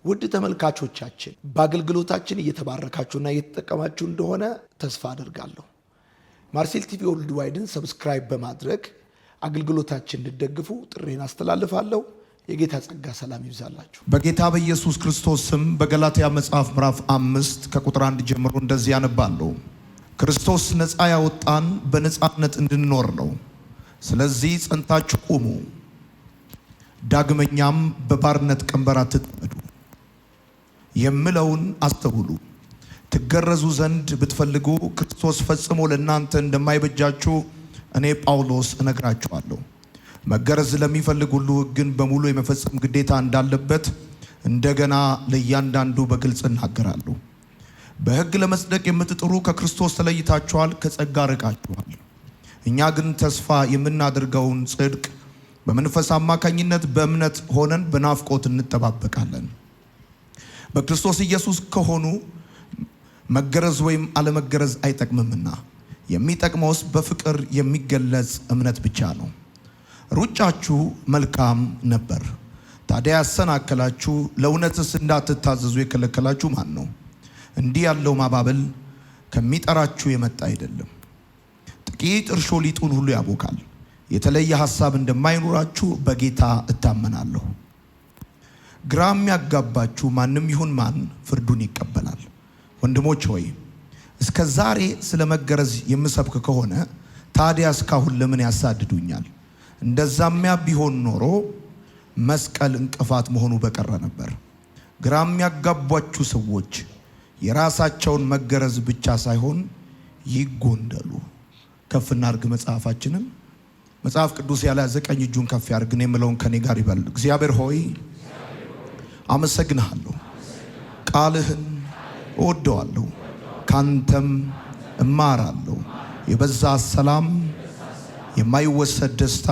ውድ ተመልካቾቻችን በአገልግሎታችን እየተባረካችሁና እየተጠቀማችሁ እንደሆነ ተስፋ አደርጋለሁ። ማርሴል ቲቪ ወርልድ ዋይድን ሰብስክራይብ በማድረግ አገልግሎታችን እንድትደግፉ ጥሬን አስተላልፋለሁ። የጌታ ጸጋ ሰላም ይብዛላችሁ። በጌታ በኢየሱስ ክርስቶስ ስም በገላትያ መጽሐፍ ምዕራፍ 5 ከቁጥር 1 ጀምሮ እንደዚህ ያነባለሁ። ክርስቶስ ነፃ ያወጣን በነፃነት እንድንኖር ነው። ስለዚህ ጸንታችሁ ቁሙ፣ ዳግመኛም በባርነት ቀንበር አትጠመዱ የምለውን አስተውሉ። ትገረዙ ዘንድ ብትፈልጉ ክርስቶስ ፈጽሞ ለእናንተ እንደማይበጃችሁ እኔ ጳውሎስ እነግራችኋለሁ። መገረዝ ለሚፈልግ ሁሉ ሕግን በሙሉ የመፈጸም ግዴታ እንዳለበት እንደገና ለእያንዳንዱ በግልጽ እናገራለሁ። በሕግ ለመጽደቅ የምትጥሩ ከክርስቶስ ተለይታችኋል፣ ከጸጋ ርቃችኋል። እኛ ግን ተስፋ የምናደርገውን ጽድቅ በመንፈስ አማካኝነት በእምነት ሆነን በናፍቆት እንጠባበቃለን። በክርስቶስ ኢየሱስ ከሆኑ መገረዝ ወይም አለመገረዝ አይጠቅምምና የሚጠቅመውስ በፍቅር የሚገለጽ እምነት ብቻ ነው። ሩጫችሁ መልካም ነበር። ታዲያ ያሰናከላችሁ ለእውነትስ እንዳትታዘዙ የከለከላችሁ ማን ነው? እንዲህ ያለው ማባበል ከሚጠራችሁ የመጣ አይደለም። ጥቂት እርሾ ሊጡን ሁሉ ያቦካል። የተለየ ሐሳብ እንደማይኖራችሁ በጌታ እታመናለሁ። ግራ የሚያጋባችሁ ማንም ይሁን ማን ፍርዱን ይቀበላል። ወንድሞች ሆይ እስከ ዛሬ ስለ መገረዝ የምሰብክ ከሆነ ታዲያ እስካሁን ለምን ያሳድዱኛል? እንደዛሚያ ቢሆን ኖሮ መስቀል እንቅፋት መሆኑ በቀረ ነበር። ግራ የሚያጋቧችሁ ሰዎች የራሳቸውን መገረዝ ብቻ ሳይሆን ይጎንደሉ። ከፍ እናድርግ መጽሐፋችንን። መጽሐፍ ቅዱስ ያልያዘ ቀኝ እጁን ከፍ ያድርግ። የምለውን ከኔ ጋር ይበል። እግዚአብሔር ሆይ አመሰግንሃለሁ። ቃልህን እወደዋለሁ፣ ካንተም እማራለሁ። የበዛ ሰላም፣ የማይወሰድ ደስታ፣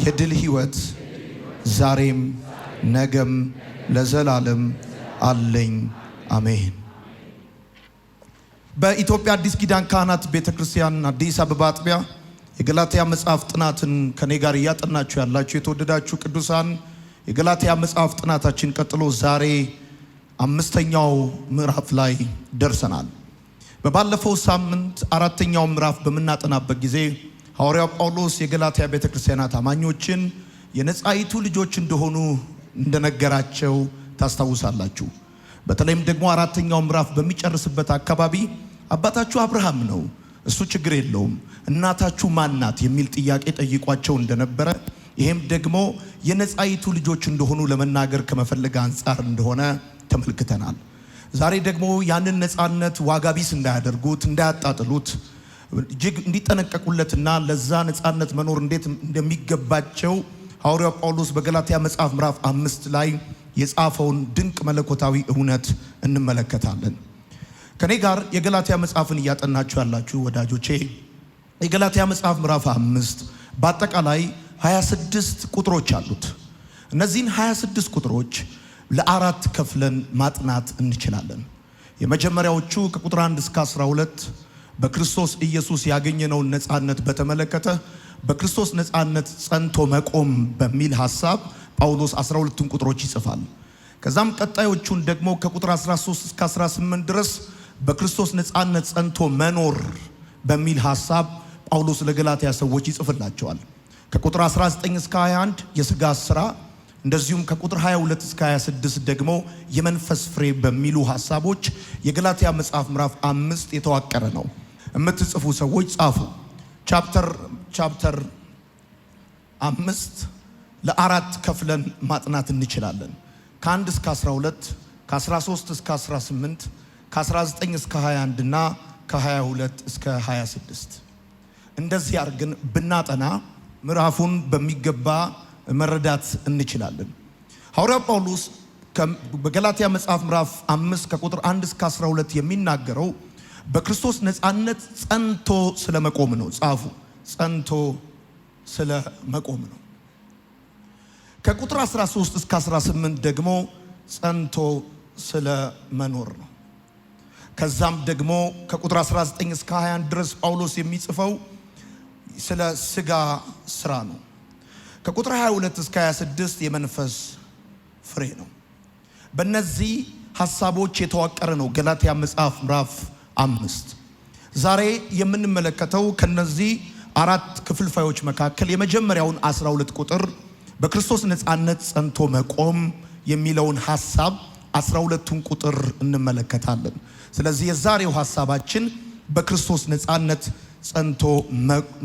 የድል ሕይወት ዛሬም ነገም ለዘላለም አለኝ። አሜን። በኢትዮጵያ አዲስ ኪዳን ካህናት ቤተክርስቲያን አዲስ አበባ አጥቢያ የገላትያ መጽሐፍ ጥናትን ከኔ ጋር እያጠናችሁ ያላችሁ የተወደዳችሁ ቅዱሳን የገላትያ መጽሐፍ ጥናታችን ቀጥሎ ዛሬ 5ኛው ምዕራፍ ላይ ደርሰናል። በባለፈው ሳምንት 4ኛው ምዕራፍ በመናጠናበት ጊዜ ሐዋርያው ጳውሎስ የገላትያ ቤተክርስቲያናት አማኞችን የነጻይቱ ልጆች እንደሆኑ እንደነገራቸው ታስታውሳላችሁ። በተለይም ደግሞ 4ኛው ምዕራፍ በሚጨርስበት አካባቢ አባታችሁ አብርሃም ነው፣ እሱ ችግር የለውም፣ እናታችሁ ማናት የሚል ጥያቄ ጠይቋቸው እንደነበረ፣ ይሄም ደግሞ የነጻይቱ ልጆች እንደሆኑ ለመናገር ከመፈለግ አንጻር እንደሆነ ተመልክተናል። ዛሬ ደግሞ ያንን ነጻነት ዋጋቢስ እንዳያደርጉት እንዳያጣጥሉት እጅግ እንዲጠነቀቁለትና ለዛ ነጻነት መኖር እንዴት እንደሚገባቸው ሐዋርያው ጳውሎስ በገላትያ መጽሐፍ ምዕራፍ 5 ላይ የጻፈውን ድንቅ መለኮታዊ እውነት እንመለከታለን። ከኔ ጋር የገላትያ መጽሐፍን እያጠናችሁ ያላችሁ ወዳጆቼ የገላትያ መጽሐፍ ምዕራፍ 5 በአጠቃላይ 26 ቁጥሮች አሉት። እነዚህን 26 ቁጥሮች ለአራት ከፍለን ማጥናት እንችላለን። የመጀመሪያዎቹ ከቁጥር 1 እስከ 12 በክርስቶስ ኢየሱስ ያገኘነውን ነጻነት በተመለከተ በክርስቶስ ነጻነት ጸንቶ መቆም በሚል ሐሳብ ጳውሎስ 12ቱን ቁጥሮች ይጽፋል። ከዛም ቀጣዮቹን ደግሞ ከቁጥር 13 እስከ 18 ድረስ በክርስቶስ ነጻነት ጸንቶ መኖር በሚል ሐሳብ ጳውሎስ ለገላትያ ሰዎች ይጽፍላቸዋል። ከቁጥር 19 እስከ 21 የሥጋ ሥራ፣ እንደዚሁም ከቁጥር 22 እስከ 26 ደግሞ የመንፈስ ፍሬ በሚሉ ሐሳቦች የገላትያ መጽሐፍ ምዕራፍ 5 የተዋቀረ ነው። የምትጽፉ ሰዎች ጻፉ። ቻፕተር 5 ለአራት ከፍለን ማጥናት እንችላለን። ከ1 እስከ 12፣ ከ13 እስከ 18፣ ከ19 እስከ 21 እና ከ22 እስከ 26 እንደዚህ አድርገን ብናጠና ምዕራፉን በሚገባ መረዳት እንችላለን። ሐዋርያው ጳውሎስ በገላትያ መጽሐፍ ምዕራፍ 5 ከቁጥር 1 እስከ 12 የሚናገረው በክርስቶስ ነጻነት ጸንቶ ስለመቆም ነው። ጻፉ። ጸንቶ ስለመቆም ነው። ከቁጥር 13 እስከ 18 ደግሞ ጸንቶ ስለመኖር ነው። ከዛም ደግሞ ከቁጥር 19 እስከ 21 ድረስ ጳውሎስ የሚጽፈው ስለ ሥጋ ሥራ ነው። ከቁጥር 22 እስከ 26 የመንፈስ ፍሬ ነው። በእነዚህ ሐሳቦች የተዋቀረ ነው ገላትያ መጽሐፍ ምዕራፍ 5። ዛሬ የምንመለከተው ከነዚህ አራት ክፍልፋዮች መካከል የመጀመሪያውን 12 ቁጥር በክርስቶስ ነፃነት ጸንቶ መቆም የሚለውን ሐሳብ 12ቱን ቁጥር እንመለከታለን። ስለዚህ የዛሬው ሐሳባችን በክርስቶስ ነፃነት ጸንቶ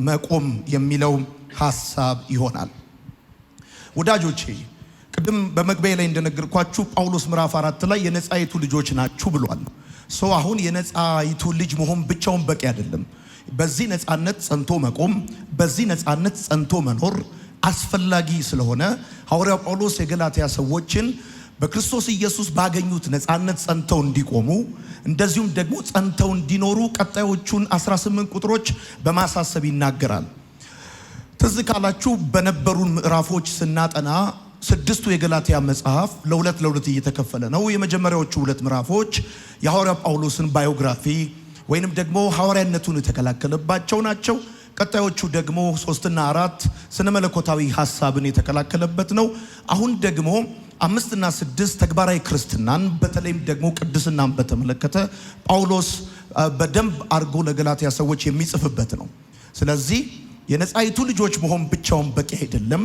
መቆም የሚለው ሐሳብ ይሆናል። ወዳጆቼ ቅድም በመግቢያ ላይ እንደነገርኳችሁ ጳውሎስ ምዕራፍ 4 ላይ የነፃይቱ ልጆች ናችሁ ብሏል። አሁን የነፃይቱ ልጅ መሆን ብቻውን በቂ አይደለም። በዚህ ነፃነት ጸንቶ መቆም፣ በዚህ ነፃነት ጸንቶ መኖር አስፈላጊ ስለሆነ ሐዋርያው ጳውሎስ የገላትያ ሰዎችን በክርስቶስ ኢየሱስ ባገኙት ነፃነት ጸንተው እንዲቆሙ እንደዚሁም ደግሞ ጸንተው እንዲኖሩ ቀጣዮቹን 18 ቁጥሮች በማሳሰብ ይናገራል። ትዝ ካላችሁ በነበሩን ምዕራፎች ስናጠና ስድስቱ የገላትያ መጽሐፍ ለሁለት እየተከፈለ ነው። የመጀመሪያዎቹ ሁለት ምዕራፎች የሐዋርያው ጳውሎስን ባዮግራፊ ወይንም ደግሞ ሐዋርያነቱን የተከላከለባቸው ናቸው። ቀጣዮቹ ደግሞ 3 እና 4 ስነ መለኮታዊ ሐሳብን የተከላከለበት ነው። አሁን ደግሞ 5 እና 6 ተግባራዊ ክርስትናን በተለይም ደግሞ ቅድስናን በተመለከተ ጳውሎስ በደንብ አርጎ ለገላትያ ሰዎች የሚጽፍበት ነው። ስለዚህ የነፃይቱ ልጆች መሆን ብቻውን በቂ አይደለም።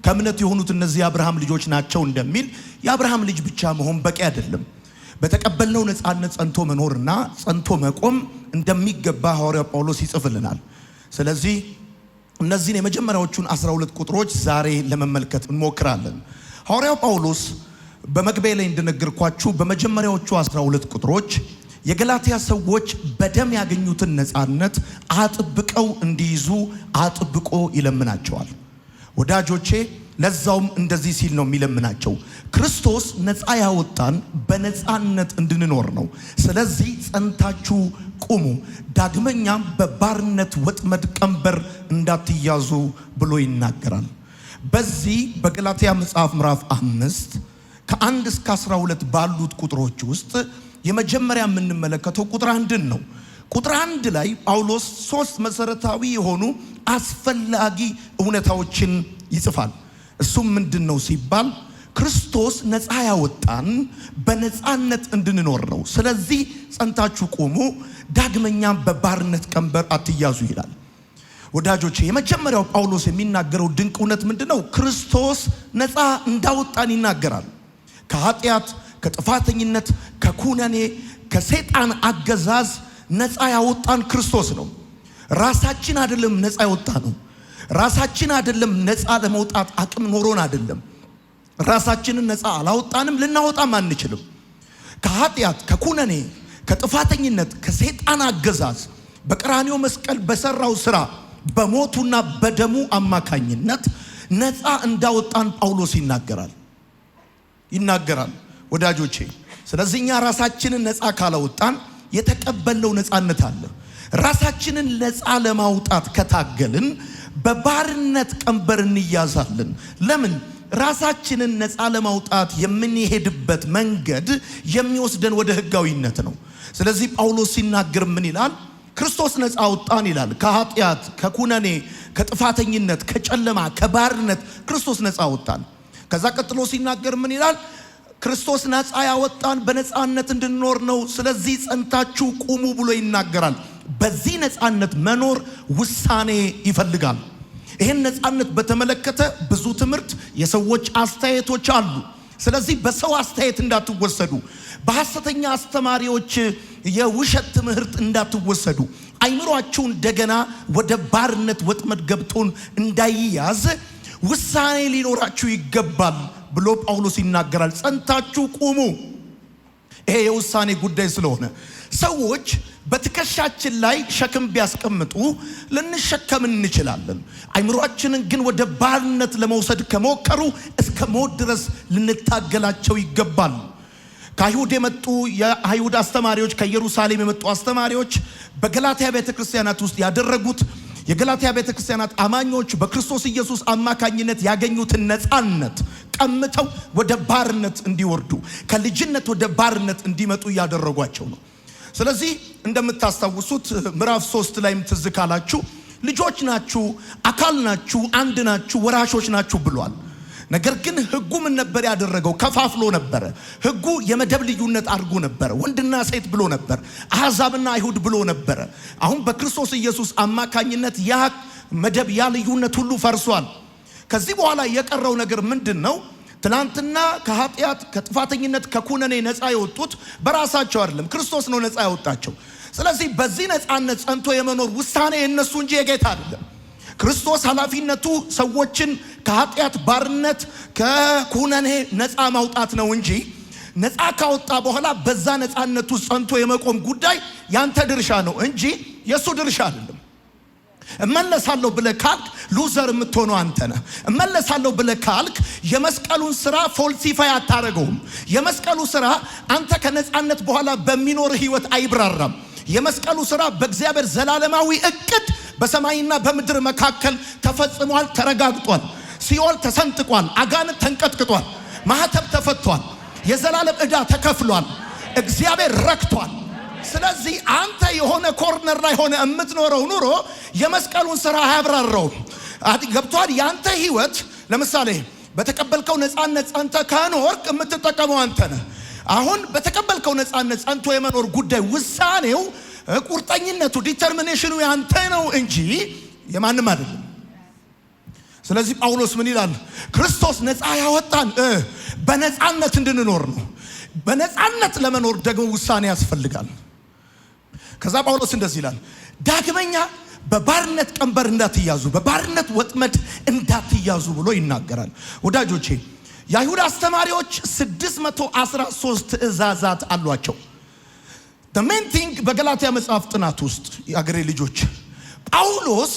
ከእምነት የሆኑት እነዚህ የአብርሃም ልጆች ናቸው እንደሚል የአብርሃም ልጅ ብቻ መሆን በቂ አይደለም። በተቀበልነው ነፃነት ጸንቶ መኖርና ጸንቶ መቆም እንደሚገባ ሐዋርያው ጳውሎስ ይጽፍልናል። ስለዚህ እነዚህን የመጀመሪያዎቹን 12 ቁጥሮች ዛሬ ለመመልከት እንሞክራለን። ሐዋርያው ጳውሎስ በመግቢያ ላይ እንደነገርኳችሁ በመጀመሪያዎቹ 12 ቁጥሮች የገላትያ ሰዎች በደም ያገኙትን ነፃነት አጥብቀው እንዲይዙ አጥብቆ ይለምናቸዋል። ወዳጆቼ ለዛውም እንደዚህ ሲል ነው የሚለምናቸው፣ ክርስቶስ ነፃ ያወጣን በነፃነት እንድንኖር ነው። ስለዚህ ጸንታችሁ ቁሙ፣ ዳግመኛም በባርነት ወጥመድ ቀንበር እንዳትያዙ ብሎ ይናገራል። በዚህ በገላትያ መጽሐፍ ምዕራፍ 5 ከ1 እስከ 12 ባሉት ቁጥሮች ውስጥ የመጀመሪያ የምንመለከተው ቁጥር 1 ነው። ቁጥር 1 ላይ ጳውሎስ 3 መሰረታዊ የሆኑ አስፈላጊ እውነታዎችን ይጽፋል። እሱም ምንድን ነው ሲባል ክርስቶስ ነፃ ያወጣን በነፃነት እንድንኖር ነው። ስለዚህ ጸንታችሁ ቁሙ፣ ዳግመኛም በባርነት ቀንበር አትያዙ ይላል። ወዳጆቼ የመጀመሪያው ጳውሎስ የሚናገረው ድንቅ እውነት ምንድነው? ክርስቶስ ነፃ እንዳወጣን ይናገራል። ከኃጢአት፣ ከጥፋተኝነት፣ ከኩነኔ፣ ከሰይጣን አገዛዝ ነፃ ያወጣን ክርስቶስ ነው። ራሳችን አይደለም ነፃ ያወጣ ነው። ራሳችን አይደለም ነፃ ለመውጣት አቅም ኖሮን አይደለም። ራሳችንን ነፃ አላወጣንም፣ ልናወጣም አንችልም። ከኃጢአት፣ ከኩነኔ፣ ከጥፋተኝነት፣ ከሰይጣን አገዛዝ በቀራንዮ መስቀል በሰራው ስራ በሞቱና በደሙ አማካኝነት ነፃ እንዳወጣን ጳውሎስ ይናገራል ወዳጆቼ። ስለዚህ እኛ ራሳችንን ነፃ ካላወጣን የተቀበልነው ነፃነት አለ። ራሳችንን ነፃ ለማውጣት ከታገልን በባርነት ቀንበር እንያዛለን። ለምን? ራሳችንን ነፃ ለማውጣት የምንሄድበት መንገድ የሚወስደን ወደ ህጋዊነት ነው። ስለዚህ ጳውሎስ ሲናገር ምን ይላል? ክርስቶስ ነፃ አውጣን ይላል። ከኃጢአት፣ ከኩነኔ፣ ከጥፋተኝነት፣ ከጨለማ፣ ከባርነት ክርስቶስ ነፃ አውጣን። ከዛ ቀጥሎ ሲናገር ምን ይላል? ክርስቶስ ነፃ ያወጣን በነፃነት እንድንኖር ነው። ስለዚህ ጸንታችሁ ቁሙ ብሎ ይናገራል። በዚህ ነፃነት መኖር ውሳኔ ይፈልጋል። ይህን ነፃነት በተመለከተ ብዙ ትምህርት፣ የሰዎች አስተያየቶች አሉ። ስለዚህ በሰው አስተያየት እንዳትወሰዱ፣ በሐሰተኛ አስተማሪዎች የውሸት ትምህርት እንዳትወሰዱ፣ አይምሯችሁ እንደገና ወደ ባርነት ወጥመድ ገብቶን እንዳይያዝ ውሳኔ ሊኖራችሁ ይገባል ብሎ ጳውሎስ ይናገራል። ጸንታችሁ ቁሙ። ይሄ የውሳኔ ጉዳይ ስለሆነ ሰዎች በትከሻችን ላይ ሸክም ቢያስቀምጡ ልንሸከም እንችላለን። አይምሮአችንን ግን ወደ ባርነት ለመውሰድ ከሞከሩ እስከ ሞት ድረስ ልንታገላቸው ይገባል። ከአይሁድ የመጡ የአይሁድ አስተማሪዎች፣ ከኢየሩሳሌም የመጡ አስተማሪዎች በገላትያ ቤተክርስቲያናት ውስጥ ያደረጉት የገላትያ ቤተክርስቲያናት አማኞች በክርስቶስ ኢየሱስ አማካኝነት ያገኙትን ነፃነት ቀምተው ወደ ባርነት እንዲወርዱ፣ ከልጅነት ወደ ባርነት እንዲመጡ ያደረጓቸው ነው። ስለዚህ እንደምታስታውሱት ምዕራፍ 3 ላይም ትዝ ካላችሁ ልጆች ናችሁ፣ አካል ናችሁ፣ አንድ ናችሁ፣ ወራሾች ናችሁ ብሏል። ነገር ግን ሕጉ ምን ነበር ያደረገው? ከፋፍሎ ነበር። ሕጉ የመደብ ልዩነት አድርጎ ነበር። ወንድና ሴት ብሎ ነበር። አሕዛብና አይሁድ ብሎ ነበር። አሁን በክርስቶስ ኢየሱስ አማካኝነት ያ መደብ ያ ልዩነት ሁሉ ፈርሷል። ከዚህ በኋላ የቀረው ነገር ምንድነው? ትናንትና ከኃጢአት ከጥፋተኝነት ከኩነኔ ነፃ የወጡት በራሳቸው አይደለም፣ ክርስቶስ ነው ነፃ ያወጣቸው። ስለዚህ በዚህ ነፃነት ጸንቶ የመኖር ውሳኔ የነሱ እንጂ የጌታ አይደለም። ክርስቶስ ኃላፊነቱ ሰዎችን ከኃጢአት ባርነት ከኩነኔ ነፃ ማውጣት ነው እንጂ ነፃ ካወጣ በኋላ በዛ ነፃነቱ ጸንቶ የመቆም ጉዳይ ያንተ ድርሻ ነው እንጂ የሱ ድርሻ አይደለም። እመለሳለሁ ብለህ ካልክ ሉዘር የምትሆነው አንተ ነህ። እመለሳለሁ ብለህ ካልክ የመስቀሉን ስራ ፎልሲፋይ አታረገውም። የመስቀሉ ስራ አንተ ከነፃነት በኋላ በሚኖር ህይወት አይብራራም። የመስቀሉ ስራ በእግዚአብሔር ዘላለማዊ እቅድ በሰማይና በምድር መካከል ተፈጽሟል፣ ተረጋግጧል። ሲኦል ተሰንጥቋል፣ አጋንንት ተንቀጥቅጧል፣ ማህተብ ተፈቷል፣ የዘላለም ዕዳ ተከፍሏል፣ እግዚአብሔር ረክቷል። ስለዚህ አንተ የሆነ ኮርነር ላይ ሆነ የምትኖረው ኑሮ የመስቀሉን ስራ አያብራራውም። ገብቷል? ያንተ ህይወት ለምሳሌ በተቀበልከው ነፃነት ጸንተ ከኖርክ የምትጠቀመው አንተ ነህ። አሁን በተቀበልከው ነፃነት ጸንቶ የመኖር ጉዳይ ውሳኔው ቁርጠኝነቱ ዲተርሚኔሽኑ ያንተ ነው እንጂ የማንም አይደለም። ስለዚህ ጳውሎስ ምን ይላል? ክርስቶስ ነፃ ያወጣን በነፃነት እንድንኖር ነው። በነፃነት ለመኖር ደግሞ ውሳኔ ያስፈልጋል። ከዛ ጳውሎስ እንደዚህ ይላል፣ ዳግመኛ በባርነት ቀንበር እንዳትያዙ፣ በባርነት ወጥመድ እንዳትያዙ ብሎ ይናገራል። ወዳጆቼ የአይሁድ አስተማሪዎች 613 ትእዛዛት አሏቸው። the main thing በገላትያ መጽሐፍ ጥናት ውስጥ የአገሬ ልጆች ጳውሎስ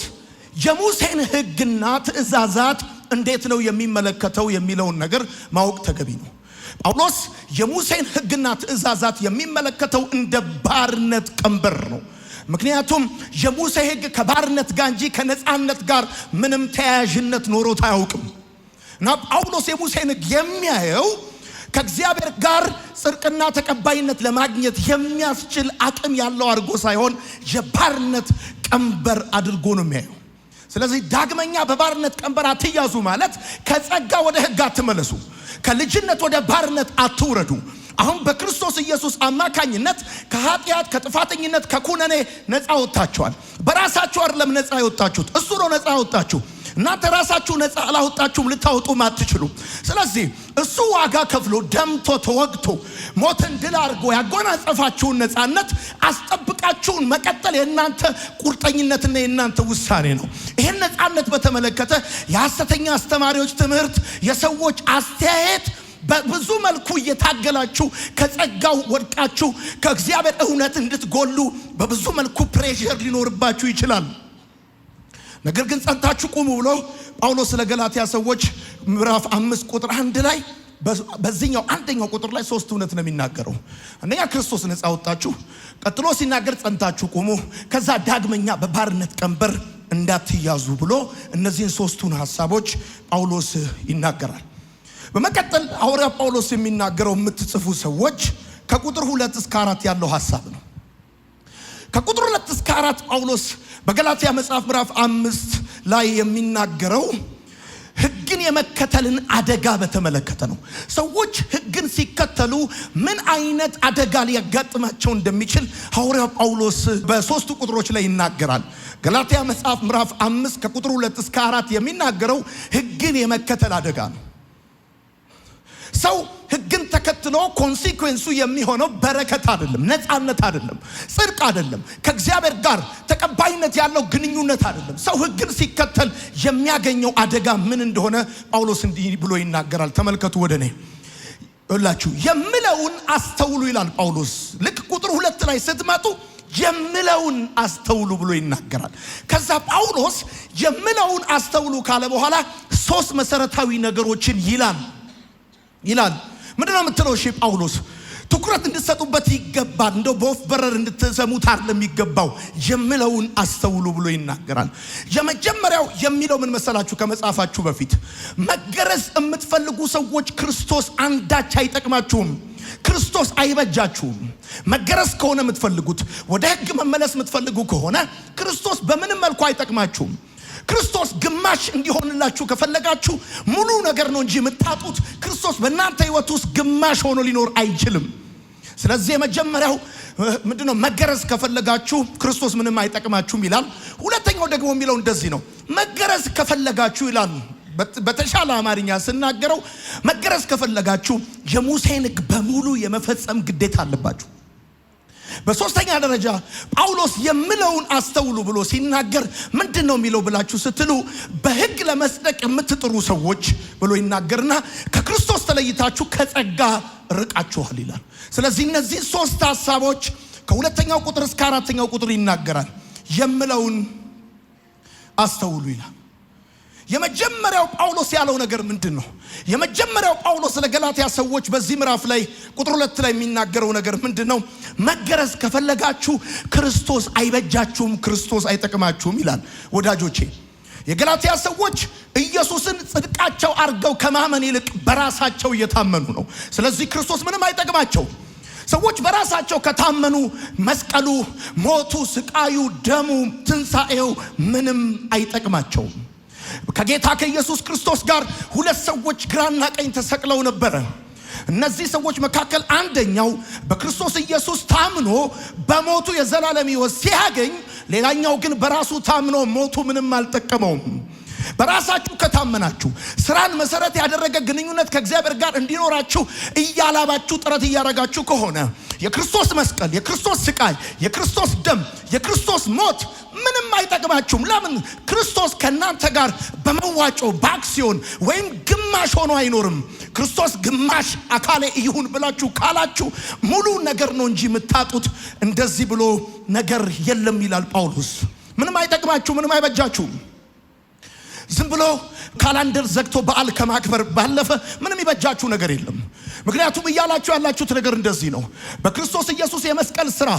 የሙሴን ሕግና ትእዛዛት እንዴት ነው የሚመለከተው የሚለውን ነገር ማወቅ ተገቢ ነው። ጳውሎስ የሙሴን ሕግና ትእዛዛት የሚመለከተው እንደ ባርነት ቀንበር ነው። ምክንያቱም የሙሴ ሕግ ከባርነት ጋር እንጂ ከነፃነት ጋር ምንም ተያያዥነት ኖሮት አያውቅም። እና ጳውሎስ የሙሴን ሕግ የሚያየው ከእግዚአብሔር ጋር ጽድቅና ተቀባይነት ለማግኘት የሚያስችል አቅም ያለው አድርጎ ሳይሆን የባርነት ቀንበር አድርጎ ነው የሚያየው። ስለዚህ ዳግመኛ በባርነት ቀንበር አትያዙ ማለት ከጸጋ ወደ ሕግ አትመለሱ፣ ከልጅነት ወደ ባርነት አትውረዱ። አሁን በክርስቶስ ኢየሱስ አማካኝነት ከኃጢአት ከጥፋተኝነት ከኩነኔ ነፃ ወጣችኋል። በራሳችሁ አይደለም ነፃ ያወጣችሁት፣ እሱ ነው ነፃ ያወጣችሁ። እናንተ ራሳችሁ ነፃ አላወጣችሁም፣ ልታወጡም አትችሉም። ስለዚህ እሱ ዋጋ ከፍሎ ደምቶ ተወግቶ ሞትን ድል አድርጎ ያጎናጸፋችሁን ነፃነት አስጠብቃችሁን መቀጠል የእናንተ ቁርጠኝነትና የእናንተ ውሳኔ ነው። ይህን ነፃነት በተመለከተ የሐሰተኛ አስተማሪዎች ትምህርት፣ የሰዎች አስተያየት በብዙ መልኩ እየታገላችሁ ከጸጋው ወድቃችሁ ከእግዚአብሔር እውነት እንድትጎሉ በብዙ መልኩ ፕሬሸር ሊኖርባችሁ ይችላል። ነገር ግን ጸንታችሁ ቁሙ ብሎ ጳውሎስ ስለ ገላትያ ሰዎች ምዕራፍ 5 ቁጥር 1 ላይ በዚህኛው አንደኛው ቁጥር ላይ ሶስት እውነት ነው የሚናገረው። አንደኛ ክርስቶስ ነፃ ወጣችሁ፣ ቀጥሎ ሲናገር ጸንታችሁ ቁሙ፣ ከዛ ዳግመኛ በባርነት ቀንበር እንዳትያዙ ብሎ እነዚህን ሶስቱን ሐሳቦች ጳውሎስ ይናገራል። በመቀጠል ሐዋርያ ጳውሎስ የሚናገረው የምትጽፉ ሰዎች ከቁጥር 2 እስከ 4 ያለው ሐሳብ ነው። ከቁጥር 2 እስከ 4 ጳውሎስ በገላትያ መጽሐፍ ምዕራፍ 5 ላይ የሚናገረው ሕግን የመከተልን አደጋ በተመለከተ ነው። ሰዎች ሕግን ሲከተሉ ምን አይነት አደጋ ሊያጋጥማቸው እንደሚችል ሐዋርያው ጳውሎስ በሶስቱ ቁጥሮች ላይ ይናገራል። ገላትያ መጽሐፍ ምዕራፍ 5 ከቁጥር 2 እስከ 4 የሚናገረው ሕግን የመከተል አደጋ ነው። ሰው ሕግን ተከትሎ ኮንሲኩዌንሱ የሚሆነው በረከት አይደለም፣ ነፃነት አይደለም፣ ጽድቅ አይደለም፣ ከእግዚአብሔር ጋር ተቀባይነት ያለው ግንኙነት አይደለም። ሰው ሕግን ሲከተል የሚያገኘው አደጋ ምን እንደሆነ ጳውሎስ እንዲህ ብሎ ይናገራል። ተመልከቱ ወደ እኔ ሁላችሁ የምለውን አስተውሉ ይላል ጳውሎስ። ልክ ቁጥር 2 ላይ ስትመጡ የምለውን አስተውሉ ብሎ ይናገራል። ከዛ ጳውሎስ የምለውን አስተውሉ ካለ በኋላ ሶስት መሰረታዊ ነገሮችን ይላል። ምንድነው የምትለው? እሺ ጳውሎስ ትኩረት እንድትሰጡበት ይገባል። እንደው በወፍ በረር እንድትሰሙት አይደለም የሚገባው። የምለውን አስተውሉ ብሎ ይናገራል። የመጀመሪያው የሚለው ምን መሰላችሁ? ከመጻፋችሁ በፊት መገረዝ የምትፈልጉ ሰዎች ክርስቶስ አንዳች አይጠቅማችሁም፣ ክርስቶስ አይበጃችሁም። መገረዝ ከሆነ የምትፈልጉት፣ ወደ ሕግ መመለስ የምትፈልጉ ከሆነ ክርስቶስ በምንም መልኩ አይጠቅማችሁም። ክርስቶስ ግማሽ እንዲሆንላችሁ ከፈለጋችሁ ሙሉ ነገር ነው እንጂ የምታጡት ክርስቶስ በእናንተ ህይወት ውስጥ ግማሽ ሆኖ ሊኖር አይችልም። ስለዚህ የመጀመሪያው ምንድነው? መገረዝ ከፈለጋችሁ ክርስቶስ ምንም አይጠቅማችሁም ይላል። ሁለተኛው ደግሞ የሚለው እንደዚህ ነው፣ መገረዝ ከፈለጋችሁ ይላል። በተሻለ አማርኛ ስናገረው መገረዝ ከፈለጋችሁ የሙሴን ሕግ በሙሉ የመፈጸም ግዴታ አለባችሁ። በሶስተኛ ደረጃ ጳውሎስ የምለውን አስተውሉ ብሎ ሲናገር ምንድነው የሚለው ብላችሁ ስትሉ በሕግ ለመጽደቅ የምትጥሩ ሰዎች ብሎ ይናገርና ከክርስቶስ ተለይታችሁ ከጸጋ ርቃችኋል ይላል። ስለዚህ እነዚህ ሶስት ሐሳቦች ከሁለተኛው ቁጥር እስከ አራተኛው ቁጥር ይናገራል። የምለውን አስተውሉ ይላል። የመጀመሪያው ጳውሎስ ያለው ነገር ምንድነው? የመጀመሪያው ጳውሎስ ለገላትያ ሰዎች በዚህ ምዕራፍ ላይ ቁጥር 2 ላይ የሚናገረው ነገር ምንድነው? መገረዝ ከፈለጋችሁ ክርስቶስ አይበጃችሁም፣ ክርስቶስ አይጠቅማችሁም ይላል። ወዳጆቼ የገላትያ ሰዎች ኢየሱስን ጽድቃቸው አርገው ከማመን ይልቅ በራሳቸው እየታመኑ ነው። ስለዚህ ክርስቶስ ምንም አይጠቅማቸው። ሰዎች በራሳቸው ከታመኑ መስቀሉ፣ ሞቱ፣ ስቃዩ፣ ደሙ፣ ትንሣኤው ምንም አይጠቅማቸውም። ከጌታ ከኢየሱስ ክርስቶስ ጋር ሁለት ሰዎች ግራና ቀኝ ተሰቅለው ነበረ። እነዚህ ሰዎች መካከል አንደኛው በክርስቶስ ኢየሱስ ታምኖ በሞቱ የዘላለም ሕይወት ሲያገኝ፣ ሌላኛው ግን በራሱ ታምኖ ሞቱ ምንም አልጠቀመውም። በራሳችሁ ከታመናችሁ ስራን መሰረት ያደረገ ግንኙነት ከእግዚአብሔር ጋር እንዲኖራችሁ እያላባችሁ ጥረት እያደረጋችሁ ከሆነ የክርስቶስ መስቀል፣ የክርስቶስ ስቃይ፣ የክርስቶስ ደም፣ የክርስቶስ ሞት ምንም አይጠቅማችሁም። ለምን? ክርስቶስ ከእናንተ ጋር በመዋጮ በአክሲዮን ወይም ግማሽ ሆኖ አይኖርም። ክርስቶስ ግማሽ አካሌ ይሁን ብላችሁ ካላችሁ ሙሉ ነገር ነው እንጂ የምታጡት እንደዚህ ብሎ ነገር የለም ይላል ጳውሎስ። ምንም አይጠቅማችሁ፣ ምንም አይበጃችሁም። ዝም ብሎ ካላንደር ዘግቶ በዓል ከማክበር ባለፈ ምንም ይበጃችሁ ነገር የለም። ምክንያቱም እያላችሁ ያላችሁት ነገር እንደዚህ ነው። በክርስቶስ ኢየሱስ የመስቀል ስራ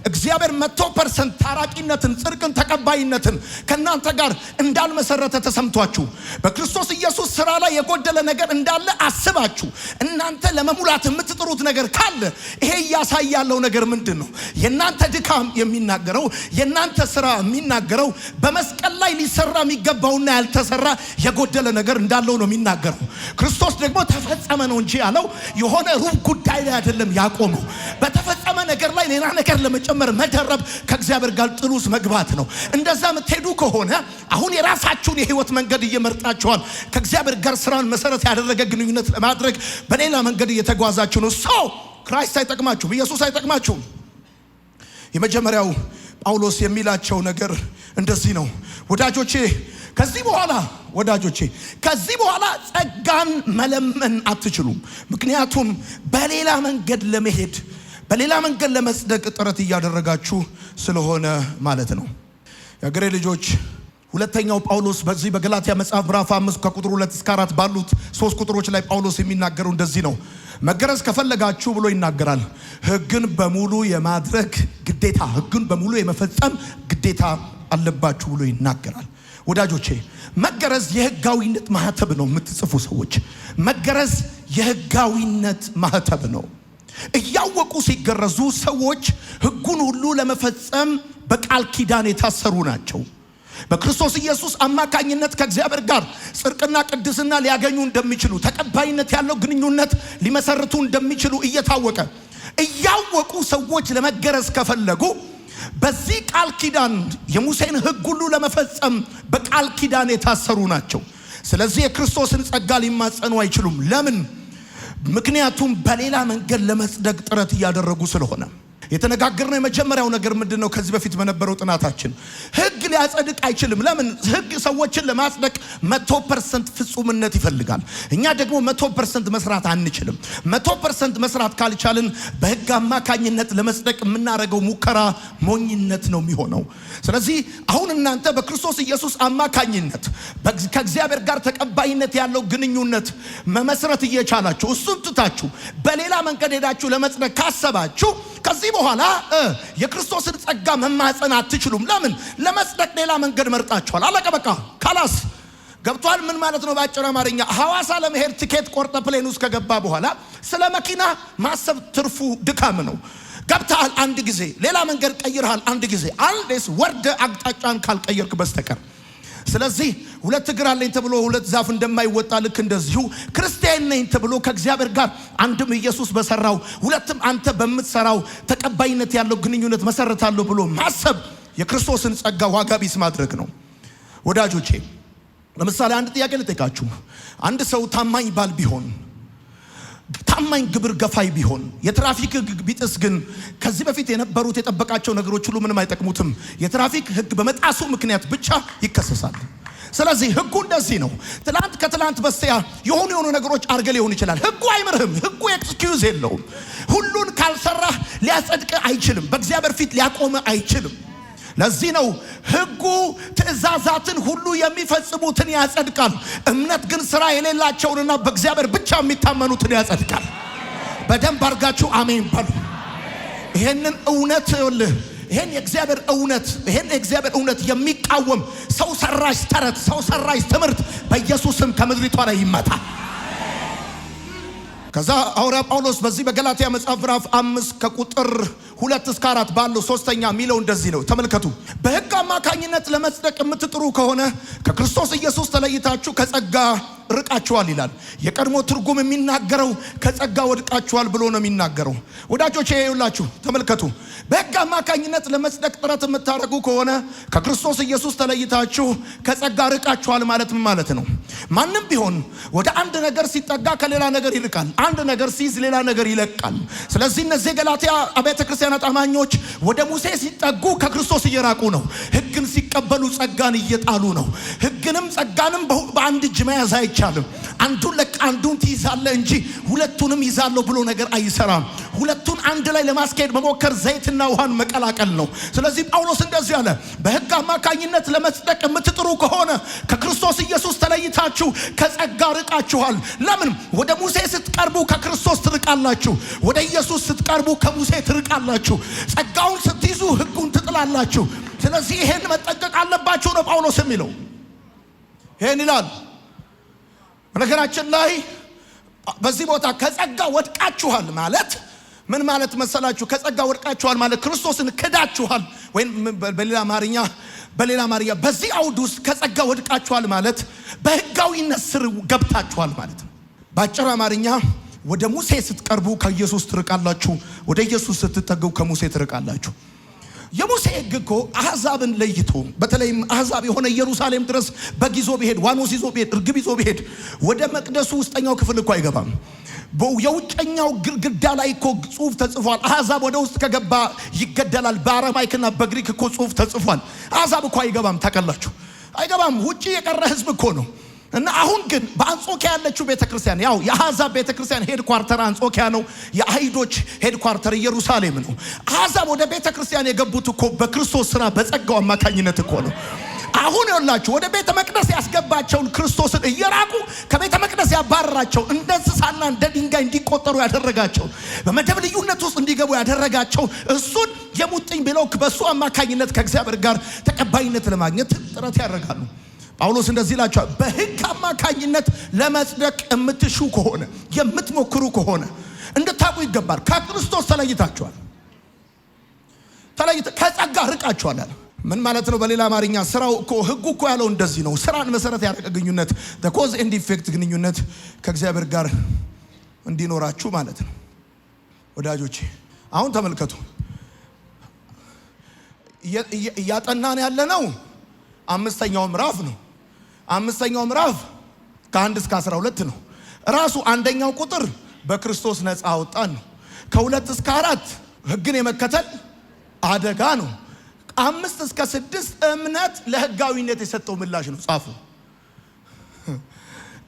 እግዚአብሔር 100% ታራቂነትን፣ ጽድቅን፣ ተቀባይነትን ከናንተ ጋር እንዳልመሰረተ ተሰምቷችሁ በክርስቶስ ኢየሱስ ስራ ላይ የጎደለ ነገር እንዳለ አስባችሁ እናንተ ለመሙላት የምትጥሩት ነገር ካለ ይሄ ያሳያለው ነገር ምንድነው? የናንተ ድካም የሚናገረው፣ የናንተ ስራ የሚናገረው በመስቀል ላይ ሊሰራ የሚገባውና ያልተሰራ የጎደለ ነገር እንዳለው ነው የሚናገረው። ክርስቶስ ደግሞ ተፈጸመ ነው እንጂ ያለው የሆነ ሩብ ጉዳይ ላይ አይደለም ያቆመው። በተፈጸመ ነገር ላይ ሌላ ነገር ለመጨመር መደረብ ከእግዚአብሔር ጋር ጥሉስ መግባት ነው። እንደዛ የምትሄዱ ከሆነ አሁን የራሳችሁን የህይወት መንገድ እየመርጣችኋል። ከእግዚአብሔር ጋር ስራን መሰረት ያደረገ ግንኙነት ለማድረግ በሌላ መንገድ እየተጓዛችሁ ነው። ክራይስት አይጠቅማችሁም፣ ኢየሱስ አይጠቅማችሁም። የመጀመሪያው ጳውሎስ የሚላቸው ነገር እንደዚህ ነው። ወዳጆቼ ከዚህ በኋላ ጸጋን መለመን አትችሉም። ምክንያቱም በሌላ መንገድ ለመሄድ በሌላ መንገድ ለመጽደቅ ጥረት እያደረጋችሁ ስለሆነ ማለት ነው። የአገሬ ልጆች ሁለተኛው ጳውሎስ በዚህ በገላትያ መጽሐፍ ምዕራፍ 5 ከቁጥር 2 እስከ 4 ባሉት 3 ቁጥሮች ላይ ጳውሎስ የሚናገረው እንደዚህ ነው። መገረዝ ከፈለጋችሁ ብሎ ይናገራል። ሕግን በሙሉ የማድረግ ግዴታ፣ ሕግን በሙሉ የመፈጸም ግዴታ አለባችሁ ብሎ ይናገራል። ወዳጆቼ መገረዝ የሕጋዊነት ማህተብ ነው። የምትጽፉ ሰዎች መገረዝ የሕጋዊነት ማህተብ ነው። እያወቁ ሲገረዙ ሰዎች ሕጉን ሁሉ ለመፈጸም በቃል ኪዳን የታሰሩ ናቸው። በክርስቶስ ኢየሱስ አማካኝነት ከእግዚአብሔር ጋር ጽድቅና ቅድስና ሊያገኙ እንደሚችሉ፣ ተቀባይነት ያለው ግንኙነት ሊመሰርቱ እንደሚችሉ እየታወቀ እያወቁ ሰዎች ለመገረዝ ከፈለጉ በዚህ ቃል ኪዳን የሙሴን ሕግ ሁሉ ለመፈጸም በቃል ኪዳን የታሰሩ ናቸው። ስለዚህ የክርስቶስን ጸጋ ሊማጸኑ አይችሉም። ለምን? ምክንያቱም በሌላ መንገድ ለመጽደቅ ጥረት እያደረጉ ስለሆነ። የተነጋገርነው የመጀመሪያው ነገር ምንድነው? ከዚህ በፊት በነበረው ጥናታችን ሕግ ሊያጸድቅ አይችልም። ለምን? ሕግ ሰዎችን ለማጽደቅ 100% ፍጹምነት ይፈልጋል። እኛ ደግሞ 100% መስራት አንችልም። 100% መስራት ካልቻልን በሕግ አማካኝነት ለመጽደቅ የምናደርገው ሙከራ ሞኝነት ነው የሚሆነው። ስለዚህ አሁን እናንተ በክርስቶስ ኢየሱስ አማካኝነት ከእግዚአብሔር ጋር ተቀባይነት ያለው ግንኙነት መመስረት እየቻላችሁ እሱን ትታችሁ በሌላ መንገድ ሄዳችሁ ለመጽደቅ ካሰባችሁ ከዚህ በኋላ የክርስቶስን ጸጋ መማጸን አትችሉም። ለምን? ለመጽደቅ ሌላ መንገድ መርጣችኋል። አለቀ በቃ ካላስ ገብቷል። ምን ማለት ነው? በአጭር አማርኛ ሐዋሳ ለመሄድ ቲኬት ቆርጠ ፕሌን ውስጥ ከገባ በኋላ ስለ መኪና ማሰብ ትርፉ ድካም ነው። ገብተሃል አንድ ጊዜ፣ ሌላ መንገድ ቀይረሃል አንድ ጊዜ። አንዴስ ወርደ አቅጣጫን ካልቀየርክ በስተቀር ስለዚህ ሁለት እግር አለኝ ተብሎ ሁለት ዛፍ እንደማይወጣ ልክ እንደዚሁ ክርስቲያን ነኝ ተብሎ ከእግዚአብሔር ጋር አንድም ኢየሱስ በሰራው ሁለትም አንተ በምትሰራው ተቀባይነት ያለው ግንኙነት መሰረታለሁ ብሎ ማሰብ የክርስቶስን ጸጋ ዋጋ ቢስ ማድረግ ነው። ወዳጆቼ ለምሳሌ አንድ ጥያቄ ልጠይቃችሁ። አንድ ሰው ታማኝ ባል ቢሆን፣ ታማኝ ግብር ገፋይ ቢሆን፣ የትራፊክ ህግ ቢጥስ ግን ከዚህ በፊት የነበሩት የጠበቃቸው ነገሮች ሁሉ ምንም አይጠቅሙትም። የትራፊክ ህግ በመጣሱ ምክንያት ብቻ ይከሰሳል። ስለዚህ ህጉ እንደዚህ ነው። ትላንት ከትላንት በስቲያ የሆኑ ነገሮች አርገ ሊሆን ይችላል። ህጉ አይምርህም። ህጉ ኤክስኪዩዝ የለውም። ሁሉን ካልሰራህ ሊያጸድቅ አይችልም። በእግዚአብሔር ፊት ሊያቆም አይችልም። ለዚህ ነው ህጉ ትእዛዛትን ሁሉ የሚፈጽሙትን ያጸድቃል፣ እምነት ግን ስራ የሌላቸውንና በእግዚአብሔር ብቻ የሚታመኑትን ያጸድቃል። በደንብ አርጋችሁ አሜን በሉ። ይሄንን እውነት ይኸውልህ፣ ይሄን የእግዚአብሔር እውነት የሚቃወም ሰው ሰራሽ ተረት፣ ሰው ሰራሽ ትምህርት በኢየሱስም ከምድሪቷ ላይ ይመታ። ከዛ ሐዋርያ ጳውሎስ በዚህ በገላትያ መጽሐፍ ምዕራፍ 5 ከቁጥር 2 እስከ 4 ባለው ሶስተኛ ሚለው እንደዚህ ነው። ተመልከቱ። በህግ አማካኝነት ለመጽደቅ የምትጥሩ ከሆነ ከክርስቶስ ኢየሱስ ተለይታችሁ ከጸጋ ርቃችኋል ይላል። የቀድሞ ትርጉም የሚናገረው ከጸጋ ወድቃችኋል ብሎ ነው የሚናገረው። ወዳጆቼ ይኸውላችሁ ተመልከቱ። በህግ አማካኝነት ለመጽደቅ ጥረት የምታደርጉ ከሆነ ከክርስቶስ ኢየሱስ ተለይታችሁ ከጸጋ ርቃችኋል ማለት ምን ማለት ነው? ማንም ቢሆን ወደ አንድ ነገር ሲጠጋ ከሌላ ነገር ይርቃል። አንድ ነገር ሲይዝ ሌላ ነገር ይለቃል። ስለዚህ እነዚህ ገላትያ አብያተ ክርስቲያናት አማኞች ወደ ሙሴ ሲጠጉ ከክርስቶስ እየራቁ ነው። ህግን ሲቀበሉ ጸጋን እየጣሉ ነው። ህግንም ጸጋንም በአንድ እጅ መያዝ አይቻልም። አንዱን ለቅ አንዱን ትይዛለህ እንጂ ሁለቱንም ይዛለሁ ብሎ ነገር አይሰራም። ሁለቱን አንድ ላይ ለማስኬድ መሞከር ዘይትና ውሃን መቀላቀል ነው። ስለዚህ ጳውሎስ እንደዚህ አለ፣ በህግ አማካኝነት ለመጽደቅ የምትጥሩ ከሆነ ከክርስቶስ ኢየሱስ ተለይታችሁ ከጸጋ ርቃችኋል። ለምን? ወደ ሙሴ ስትቀርቡ ከክርስቶስ ትርቃላችሁ፣ ወደ ኢየሱስ ስትቀርቡ ከሙሴ ትርቃላችሁ። ጸጋውን ስትይዙ ህጉን ትጥላላችሁ። ስለዚህ ይሄን መጠንቀቅ አለባችሁ ነው ጳውሎስ የሚለው። ይሄን ይላል። በነገራችን ላይ በዚህ ቦታ ከጸጋ ወድቃችኋል ማለት ምን ማለት መሰላችሁ? ከጸጋ ወድቃችኋል ማለት ክርስቶስን ክዳችኋል። ወይም በሌላ አማርኛ በዚህ አውድ ውስጥ ከጸጋ ወድቃችኋል ማለት በህጋዊነት ስር ገብታችኋል ማለት ነው። በአጭር አማርኛ ወደ ሙሴ ስትቀርቡ ከኢየሱስ ትርቃላችሁ፣ ወደ ኢየሱስ ስትጠጉ ከሙሴ ትርቃላችሁ። የሙሴ ህግ እኮ አሕዛብን ለይቶ በተለይም አሕዛብ የሆነ ኢየሩሳሌም ድረስ በግ ይዞ ቢሄድ፣ ዋኖስ ይዞ ቢሄድ፣ እርግብ ይዞ ቢሄድ ወደ መቅደሱ ውስጠኛው ክፍል እኮ አይገባም። የውጨኛው ግድግዳ ላይ እኮ ጽሑፍ ተጽፏል። አሕዛብ ወደ ውስጥ ከገባ ይገደላል። በአረማይክና በግሪክ እኮ ጽሑፍ ተጽፏል። አሕዛብ እኮ አይገባም። ታውቃላችሁ፣ አይገባም። ውጪ የቀረ ህዝብ እኮ ነው። እና አሁን ግን በአንጾኪያ ያለችው ቤተክርስቲያን ያው የአሕዛብ ቤተክርስቲያን ሄድኳርተር አንጾኪያ ነው። የአይሁዶች ሄድኳርተር ኢየሩሳሌም ነው። አሕዛብ ወደ ቤተክርስቲያን የገቡት እኮ በክርስቶስ ስራ በጸጋው አማካኝነት እኮ ነው። አሁን ይኸውላችሁ ወደ ቤተ መቅደስ ያስገባቸውን ክርስቶስን እየራቁ ከቤተ መቅደስ ያባረራቸው፣ እንደ እንስሳና እንደ ድንጋይ እንዲቆጠሩ ያደረጋቸው፣ በመደብ ልዩነት ውስጥ እንዲገቡ ያደረጋቸው እሱን የሙጥኝ ብለው በሱ አማካኝነት ከእግዚአብሔር ጋር ተቀባይነት ለማግኘት ጥረት ያደርጋሉ። ጳውሎስ እንደዚህ ይላቸዋል፣ በህግ አማካኝነት ለመጽደቅ የምትሹ ከሆነ የምትሞክሩ ከሆነ እንድታውቁ ይገባል። ከክርስቶስ ተለይታችኋል፣ ከጸጋ ርቃችኋል አለ። ምን ማለት ነው? በሌላ አማርኛ ስራው እኮ ህጉ እኮ ያለው እንደዚህ ነው። ስራን መሰረት ያደረገ ግንኙነት ኮዝ ኤንድ ኢፌክት ግንኙነት ከእግዚአብሔር ጋር እንዲኖራችሁ ማለት ነው። ወዳጆቼ አሁን ተመልከቱ፣ እያጠናን ያለ ነው አምስተኛው ምዕራፍ ነው። አምስተኛው ምዕራፍ ከ1 እስከ 12 ነው። ራሱ አንደኛው ቁጥር በክርስቶስ ነፃ አወጣን ነው። ከ2 እስከ 4 ህግን የመከተል አደጋ ነው። 5 እስከ 6 እምነት ለህጋዊነት የሰጠው ምላሽ ነው። ጻፉ።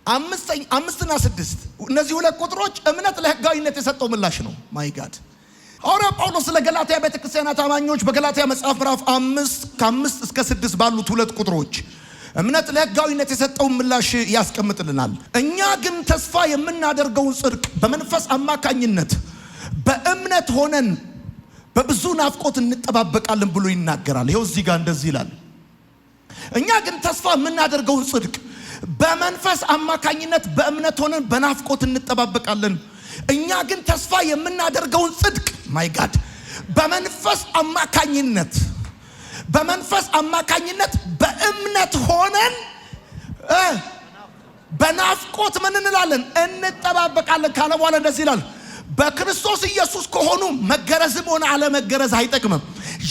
5 እና 6 እነዚህ ሁለት ቁጥሮች እምነት ለህጋዊነት የሰጠው ምላሽ ነው። ማይ ጋድ ሐዋርያ ጳውሎስ ለገላትያ ቤተክርስቲያናት አማኞች በገላትያ መጽሐፍ ምዕራፍ 5 ከ5 እስከ 6 ባሉት ሁለት ቁጥሮች እምነት ለህጋዊነት የሰጠውን ምላሽ ያስቀምጥልናል። እኛ ግን ተስፋ የምናደርገውን ጽድቅ በመንፈስ አማካኝነት በእምነት ሆነን በብዙ ናፍቆት እንጠባበቃለን ብሎ ይናገራል። ይኸው እዚህ ጋር እንደዚህ ይላል። እኛ ግን ተስፋ የምናደርገውን ጽድቅ በመንፈስ አማካኝነት በእምነት ሆነን በናፍቆት እንጠባበቃለን። እኛ ግን ተስፋ የምናደርገውን ጽድቅ ማይ ጋድ በመንፈስ አማካኝነት በእምነት ሆነን በናፍቆት ምን እንላለን? እንጠባበቃለን ካለ በኋላ እንደዚህ ይላል፣ በክርስቶስ ኢየሱስ ከሆኑ መገረዝም ሆነ አለመገረዝ አይጠቅምም።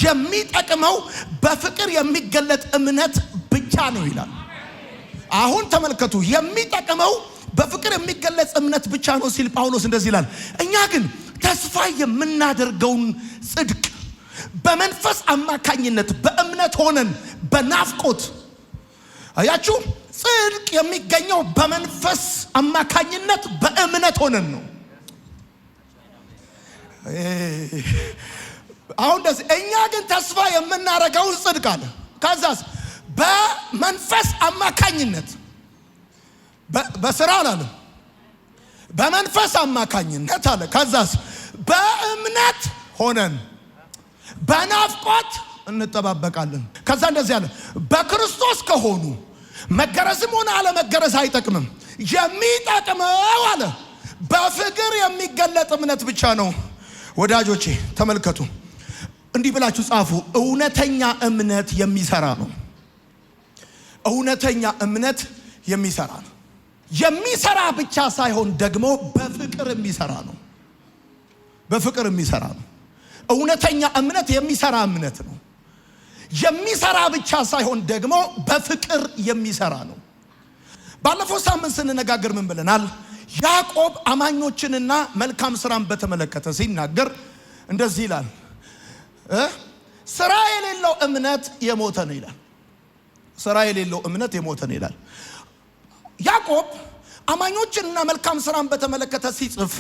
የሚጠቅመው በፍቅር የሚገለጥ እምነት ብቻ ነው ይላል። አሁን ተመልከቱ፣ የሚጠቅመው በፍቅር የሚገለጽ እምነት ብቻ ነው ሲል ጳውሎስ እንደዚህ ይላል፣ እኛ ግን ተስፋ የምናደርገውን ጽድቅ በመንፈስ አማካኝነት በእምነት ሆነን በናፍቆት። አያችሁ፣ ጽድቅ የሚገኘው በመንፈስ አማካኝነት በእምነት ሆነን ነው። አሁን እንደዚህ እኛ ግን ተስፋ የምናደርገውን ጽድቅ አለ። ከዛስ በመንፈስ አማካኝነት በስራ አላለም፣ በመንፈስ አማካኝነት አለ። ከዛስ በእምነት ሆነን በናፍቆት እንጠባበቃለን። ከዛ እንደዚህ አለ፣ በክርስቶስ ከሆኑ መገረዝም ሆነ አለመገረዝ አይጠቅምም። የሚጠቅመው አለ በፍቅር የሚገለጥ እምነት ብቻ ነው። ወዳጆቼ ተመልከቱ፣ እንዲህ ብላችሁ ጻፉ፣ እውነተኛ እምነት የሚሰራ ነው። እውነተኛ እምነት የሚሰራ ነው። የሚሰራ ብቻ ሳይሆን ደግሞ በፍቅር የሚሰራ ነው። በፍቅር የሚሰራ ነው። እውነተኛ እምነት የሚሰራ እምነት ነው። የሚሰራ ብቻ ሳይሆን ደግሞ በፍቅር የሚሰራ ነው። ባለፈው ሳምንት ስንነጋገር ምን ብለናል? ያዕቆብ አማኞችንና መልካም ስራን በተመለከተ ሲናገር እንደዚህ ይላል፣ ስራ የሌለው እምነት የሞተ ነው ይላል። ስራ የሌለው እምነት የሞተ ነው ይላል። ያዕቆብ አማኞችንና መልካም ስራን በተመለከተ ሲጽፍ፣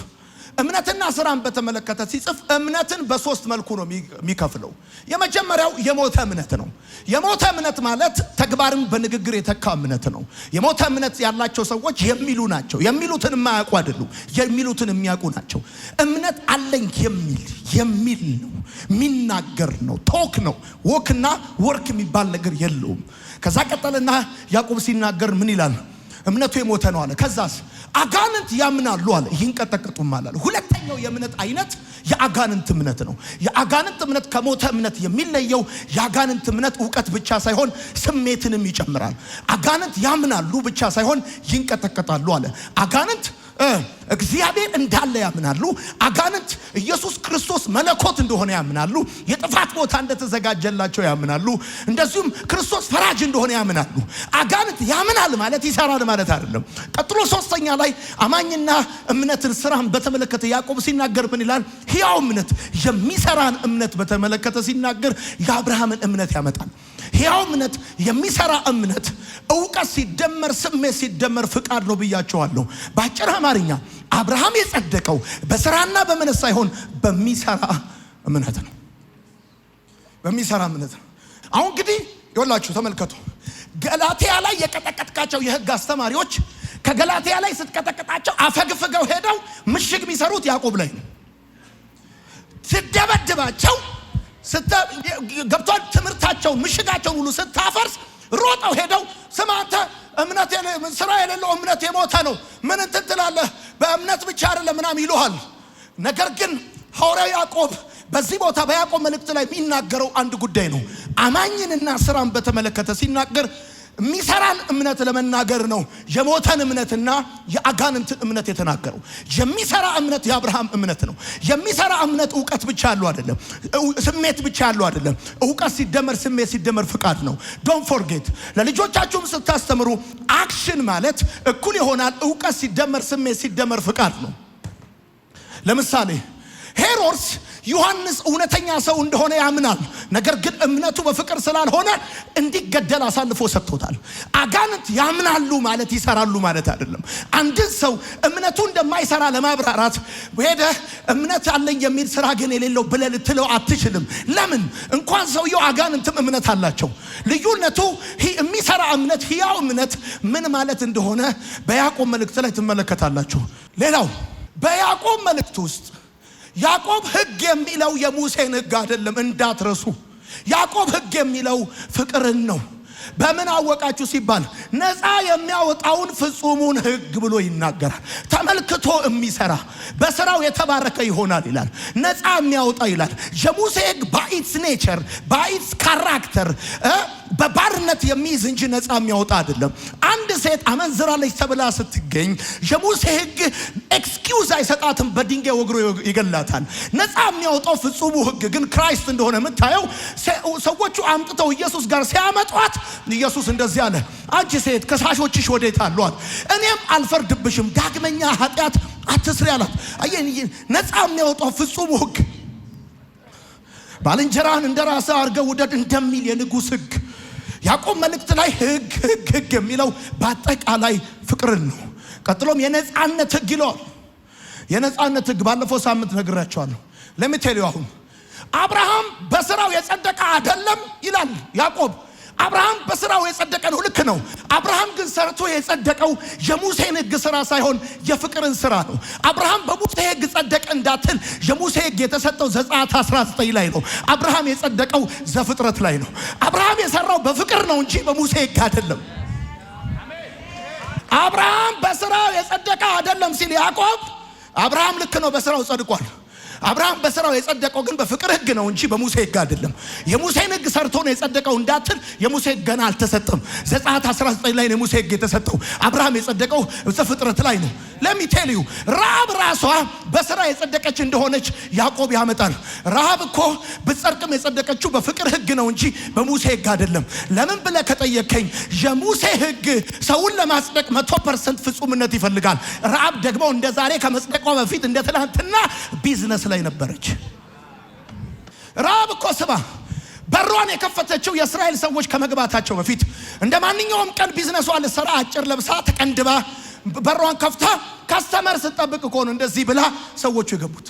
እምነትና ስራን በተመለከተ ሲጽፍ እምነትን በሶስት መልኩ ነው የሚከፍለው። የመጀመሪያው የሞተ እምነት ነው። የሞተ እምነት ማለት ተግባርን በንግግር የተካ እምነት ነው። የሞተ እምነት ያላቸው ሰዎች የሚሉ ናቸው። የሚሉትን የማያውቁ አይደሉም፣ የሚሉትን የሚያውቁ ናቸው። እምነት አለኝ የሚል ነው፣ የሚናገር ነው፣ ቶክ ነው። ወክና ወርክ የሚባል ነገር የለውም። ከዛ ቀጠልና ያዕቆብ ሲናገር ምን ይላል? እምነቱ የሞተ ነው አለ። ከዛስ አጋንንት ያምናሉ አለ፣ ይንቀጠቀጡም አለ። ሁለተኛው የእምነት አይነት የአጋንንት እምነት ነው። የአጋንንት እምነት ከሞተ እምነት የሚለየው የአጋንንት እምነት እውቀት ብቻ ሳይሆን ስሜትንም ይጨምራል። አጋንንት ያምናሉ ብቻ ሳይሆን ይንቀጠቀጣሉ አለ። አጋንንት እግዚአብሔር እንዳለ ያምናሉ። አጋንንት ኢየሱስ ክርስቶስ መለኮት እንደሆነ ያምናሉ። የጥፋት ቦታ እንደተዘጋጀላቸው ያምናሉ። እንደዚሁም ክርስቶስ ፈራጅ እንደሆነ ያምናሉ። አጋንንት ያምናል ማለት ይሰራል ማለት አይደለም። ቀጥሎ ሶስተኛ ላይ አማኝና እምነትን ስራን በተመለከተ ያዕቆብ ሲናገር ምን ይላል? ሕያው እምነት የሚሰራን እምነት በተመለከተ ሲናገር የአብርሃምን እምነት ያመጣል። ሕያው እምነት የሚሰራ እምነት እውቀት ሲደመር ስሜት ሲደመር ፍቃድ ነው ብያቸዋለሁ። በአጭር አማርኛ አብርሃም የጸደቀው በስራና በእምነት ሳይሆን በሚሰራ እምነት ነው። በሚሰራ እምነት ነው። አሁን እንግዲህ ይኸውላችሁ ተመልከቱ። ገላትያ ላይ የቀጠቀጥካቸው የሕግ አስተማሪዎች ከገላትያ ላይ ስትቀጠቅጣቸው አፈግፍገው ሄደው ምሽግ የሚሰሩት ያዕቆብ ላይ ነው። ስትደበድባቸው ገብቷል። ትምህርታቸውን ምሽጋቸውን ሁሉ ስታፈርስ ሮጠው ሄደው ስማ አንተ እምነት ስራ የሌለው እምነት የሞተ ነው፣ ምን እንትን ትላለህ? በእምነት ብቻ አይደለም ምናምን ይሉሃል። ነገር ግን ሐዋርያው ያዕቆብ በዚህ ቦታ በያዕቆብ መልእክት ላይ የሚናገረው አንድ ጉዳይ ነው። አማኝንና ስራን በተመለከተ ሲናገር የሚሰራን እምነት ለመናገር ነው። የሞተን እምነትና የአጋንንትን እምነት የተናገረው። የሚሰራ እምነት የአብርሃም እምነት ነው። የሚሰራ እምነት እውቀት ብቻ ያለው አይደለም፣ ስሜት ብቻ ያለው አይደለም። እውቀት ሲደመር ስሜት ሲደመር ፍቃድ ነው። ዶንት ፎርጌት። ለልጆቻችሁም ስታስተምሩ አክሽን ማለት እኩል ይሆናል። እውቀት ሲደመር ስሜት ሲደመር ፍቃድ ነው። ለምሳሌ ሄሮድስ ዮሐንስ እውነተኛ ሰው እንደሆነ ያምናል። ነገር ግን እምነቱ በፍቅር ስላልሆነ እንዲገደል አሳልፎ ሰጥቶታል። አጋንንት ያምናሉ ማለት ይሰራሉ ማለት አይደለም። አንድን ሰው እምነቱ እንደማይሰራ ለማብራራት ሄደህ እምነት አለኝ የሚል ስራ ግን የሌለው ብለህ ልትለው አትችልም። ለምን? እንኳን ሰውየው አጋንንትም እምነት አላቸው። ልዩነቱ የሚሰራ እምነት፣ ሕያው እምነት ምን ማለት እንደሆነ በያዕቆብ መልእክት ላይ ትመለከታላችሁ። ሌላው በያዕቆብ መልእክት ውስጥ ያዕቆብ ሕግ የሚለው የሙሴን ሕግ አይደለም እንዳትረሱ። ያዕቆብ ሕግ የሚለው ፍቅርን ነው። በምን አወቃችሁ ሲባል ነፃ የሚያወጣውን ፍጹሙን ሕግ ብሎ ይናገራል። ተመልክቶ የሚሰራ በስራው የተባረከ ይሆናል ይላል። ነፃ የሚያወጣ ይላል። የሙሴ ሕግ በኢትስ ኔቸር በኢትስ ካራክተር በባርነት የሚይዝ እንጂ ነፃ የሚያወጣ አይደለም። አንድ ሴት አመንዝራለች ተብላ ስትገኝ የሙሴ ሕግ ኤክስኪውዝ አይሰጣትም፣ በድንጋይ ወግሮ ይገላታል። ነፃ የሚያወጣው ፍጹሙ ሕግ ግን ክራይስት እንደሆነ የምታየው ሰዎቹ አምጥተው ኢየሱስ ጋር ሲያመጧት ኢየሱስ እንደዚህ አለ፣ አንቺ ሴት ከሳሾችሽ ወዴት አሏት? እኔም አልፈርድብሽም፣ ዳግመኛ ኃጢአት አትስሪ አላት። ነፃ የሚያወጣው ፍጹሙ ሕግ ባልንጀራህን እንደራስህ አድርገህ ውደድ እንደሚል የንጉሥ ሕግ። ያዕቆብ መልእክት ላይ ሕግ የሚለው በአጠቃላይ ፍቅርን ነው። ቀጥሎም የነፃነት ሕግ ይለዋል። የነፃነት ሕግ ባለፈው ሳምንት ነግራቸዋለሁ። ለምትሄዱ አሁን አብርሃም በስራው የጸደቀ አይደለም ይላል ያዕቆብ። አብርሃም በስራው የጸደቀ ነው፣ ልክ ነው። አብርሃም ግን ሰርቶ የጸደቀው የሙሴን ሕግ ስራ ሳይሆን የፍቅርን ስራ ነው። አብርሃም በሙሴ ሕግ ጸደቀ እንዳትል፣ የሙሴ ሕግ የተሰጠው ዘጸአት 19 ላይ ነው። አብርሃም የጸደቀው ዘፍጥረት ላይ ነው። አብርሃም የሰራው በፍቅር ነው እንጂ በሙሴ ሕግ አይደለም። አብርሃም በስራው የጸደቀ አይደለም ሲል ያዕቆብ፣ አብርሃም ልክ ነው፣ በስራው ጸድቋል። አብርሃም በስራው የጸደቀው ግን በፍቅር ሕግ ነው እንጂ በሙሴ ሕግ አይደለም። የሙሴን ሕግ ሰርቶ ነው የጸደቀው እንዳትል፣ የሙሴ ሕግ ገና አልተሰጠም። ዘጸአት 19 ላይ ነው የሙሴ ሕግ የተሰጠው። አብርሃም የጸደቀው ዘፍጥረት ላይ ነው። ለሚቴልዩ ረሃብ ራሷ በስራ የጸደቀች እንደሆነች ያዕቆብ ያመጣል። ረሃብ እኮ ብትጸድቅም የጸደቀችው በፍቅር ሕግ ነው እንጂ በሙሴ ሕግ አይደለም። ለምን ብለህ ከጠየቀኝ የሙሴ ሕግ ሰውን ለማጽደቅ 100% ፍጹምነት ይፈልጋል። ረሃብ ደግሞ እንደ ዛሬ ከመጽደቋ በፊት እንደ ትናንትና ቢዝነስ ላይ ነበረች። ረሃብ እኮ ስማ በሯን የከፈተችው የእስራኤል ሰዎች ከመግባታቸው በፊት እንደ ማንኛውም ቀን ቢዝነሷ ልትሰራ አጭር ለብሳ ተቀንድባ በሯን ከፍታ ካስተመር ስትጠብቅ እኮ ነው እንደዚህ ብላ ሰዎቹ የገቡት።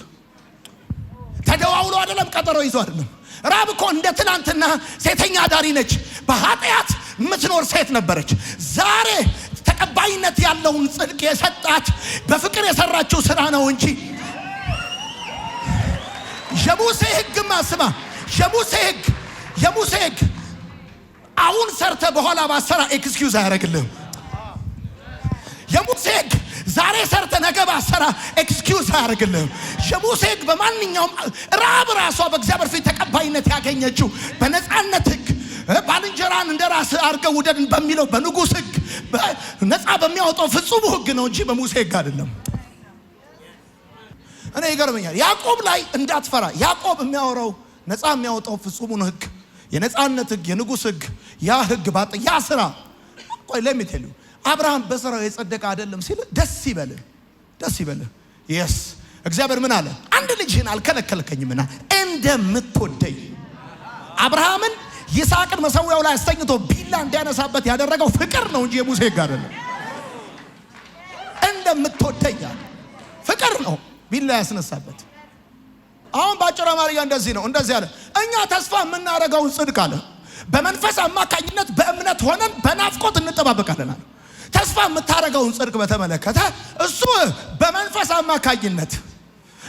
ተደዋውሎ አይደለም፣ ቀጠሮ ይዞ አይደለም። ረሃብ እኮ እንደ ትናንትና ሴተኛ አዳሪ ነች፣ በኃጢአት የምትኖር ሴት ነበረች። ዛሬ ተቀባይነት ያለውን ጽድቅ የሰጣት በፍቅር የሰራችው ስራ ነው እንጂ የሙሴ ሕግማ ስማ፣ የሙሴ ሕግ አሁን ሰርተ በኋላ ባሰራ ኤክስኪውዝ አያደርግልህም። የሙሴ ሕግ ዛሬ ሰርተ ነገ ባሰራ ኤክስኪውዝ አያደርግልህም። የሙሴ ሕግ በማንኛውም ረሃብ ራሷ በእግዚአብሔር ፊት ተቀባይነት ያገኘችው በነፃነት ሕግ ባልንጀራን እንደራስህ አድርገህ ውደድ በሚለው በንጉሥ ሕግ ነፃ በሚያወጣው ፍጹሙ ሕግ ነው እንጂ በሙሴ ሕግ አይደለም። እኔ ይገርመኛል ያዕቆብ ላይ እንዳትፈራ። ያዕቆብ የሚያወራው ነፃ የሚያወጣው ፍጹሙን ሕግ፣ የነፃነት ሕግ፣ የንጉሥ ሕግ፣ ያ ሕግ ያ ስራ። ቆይ ለሚቴሉ አብርሃም በስራው የጸደቀ አይደለም ሲል ደስ ይበልህ። የስ እግዚአብሔር ምን አለ? አንድ ልጅህን አልከለከልከኝምና እንደምትወደኝ። አብርሃምን ይስሐቅን መሰዊያው ላይ አስተኝቶ ቢላ እንዲያነሳበት ያደረገው ፍቅር ነው እንጂ የሙሴ ሕግ አይደለም። እንደምትወደኝ ፍቅር ነው ቢላ ያስነሳበት። አሁን ባጭሩ አማርኛ እንደዚህ አለ። እኛ ተስፋ የምናደርገውን ጽድቅ አለ በመንፈስ አማካኝነት በእምነት ሆነን በናፍቆት እንጠባበቃለን። ተስፋ የምታደርገውን ጽድቅ በተመለከተ እሱ በመንፈስ አማካኝነት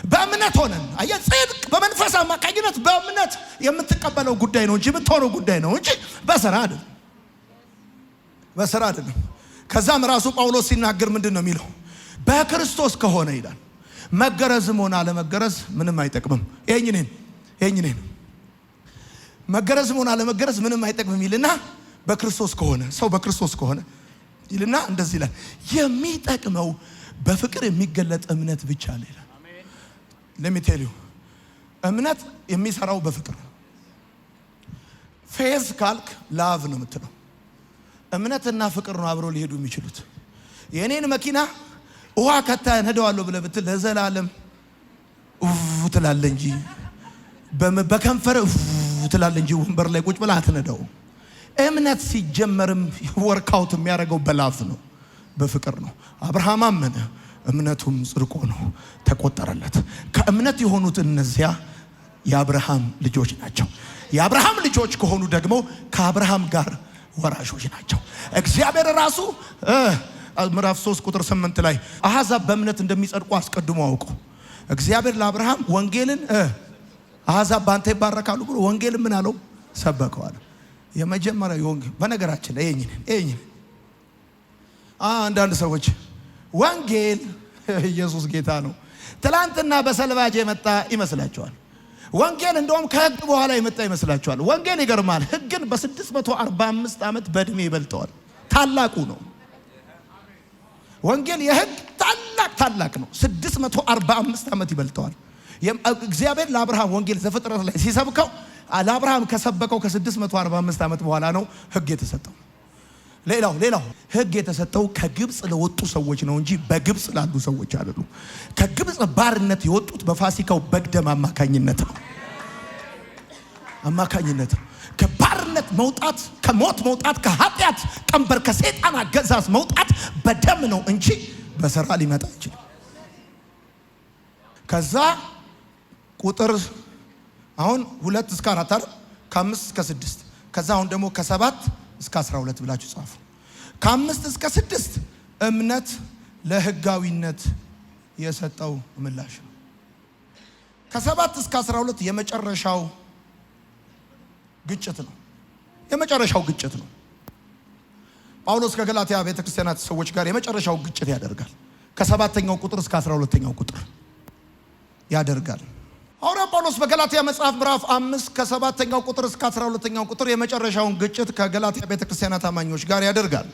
በእምነት ሆነን አየህ፣ ጽድቅ በመንፈስ አማካኝነት በእምነት የምትቀበለው ጉዳይ ነው እንጂ የምትሆነው ጉዳይ ነው እንጂ በስራ አይደለም። ከዛም ራሱ ጳውሎስ ሲናገር ምንድን ነው የሚለው? በክርስቶስ ከሆነ ይላል መገረዝም ሆነ አለመገረዝ ምንም አይጠቅምም። ይሄን መገረዝም ሆነ አለመገረዝ ምንም አይጠቅምም ይልና በክርስቶስ ከሆነ ሰው በክርስቶስ ከሆነ ይልና እንደዚህ ይላል፣ የሚጠቅመው በፍቅር የሚገለጥ እምነት ብቻ ነው ይላል። ለሚቴልዩ እምነት የሚሰራው በፍቅር ነው። ፌዝ ካልክ ላቭ ነው የምትለው። እምነትና ፍቅር ነው አብረው ሊሄዱ የሚችሉት። የኔን መኪና ውሃ ከታ ነዳዋለሁ ብለህ ብትል ለዘላለም ትላለህ እንጂ በከንፈር ትላለህ እንጂ ወንበር ላይ ቁጭ ብለህ አትነዳው። እምነት ሲጀመርም ወርካውት የሚያደርገው በላቭ ነው፣ በፍቅር ነው። አብርሃም አመነ፣ እምነቱም ጽድቅ ሆኖ ተቆጠረለት። ከእምነት የሆኑት እነዚያ የአብርሃም ልጆች ናቸው። የአብርሃም ልጆች ከሆኑ ደግሞ ከአብርሃም ጋር ወራሾች ናቸው። እግዚአብሔር ራሱ ምዕራፍ 3 ቁጥር 8 ላይ አሕዛብ በእምነት እንደሚጸድቁ አስቀድሞ አውቁ። እግዚአብሔር ለአብርሃም ወንጌልን አሕዛብ ባንተ ይባረካሉ ብሎ ወንጌልን ምን አለው? ሰበከዋል። የመጀመሪያው የወንጌል በነገራችን ላይ ይሄን አንዳንድ ሰዎች ወንጌል ኢየሱስ ጌታ ነው ትላንትና በሰልባጅ የመጣ ይመስላቸዋል። ወንጌል እንደውም ከህግ በኋላ የመጣ ይመስላችኋል? ወንጌል ይገርማል። ህግን በ645 ዓመት በእድሜ ይበልጠዋል። ታላቁ ነው ወንጌል። የህግ ታላቅ ነው። 645 ዓመት ይበልጠዋል። እግዚአብሔር ለአብርሃም ወንጌል ዘፍጥረት ላይ ሲሰብከው ለአብርሃም ከሰበከው ከ645 ዓመት በኋላ ነው ህግ የተሰጠው። ሌላው ህግ የተሰጠው ከግብጽ ለወጡ ሰዎች ነው እንጂ በግብጽ ላሉ ሰዎች አይደሉም። ከግብጽ ባርነት የወጡት በፋሲካው በግ ደም አማካኝነት ነው። ከባርነት መውጣት፣ ከሞት መውጣት፣ ከኃጢአት ቀንበር፣ ከሰይጣን አገዛዝ መውጣት በደም ነው እንጂ በሥራ ሊመጣ አይችልም። ከዛ ቁጥር አሁን 2 እስከ 4 አይደል? ከ5 እስከ 6 ከዛ አሁን ደግሞ ከ7 እስከ 12 ብላችሁ ጻፉ። ከ5 እስከ 6 እምነት ለህጋዊነት የሰጠው ምላሽ ነው። ከ7 እስከ 12 የመጨረሻው ግጭት ነው። ጳውሎስ ከገላትያ ቤተክርስቲያናት ሰዎች ጋር የመጨረሻው ግጭት ያደርጋል። ከ7ኛው ቁጥር እስከ 12ኛው ቁጥር ያደርጋል። ሐዋርያው ጳውሎስ በገላትያ መጽሐፍ ምዕራፍ 5 ከ7ኛው ቁጥር እስከ 12ኛው ቁጥር የመጨረሻውን ግጭት ከገላትያ ቤተክርስቲያናት አማኞች ጋር ያደርጋል።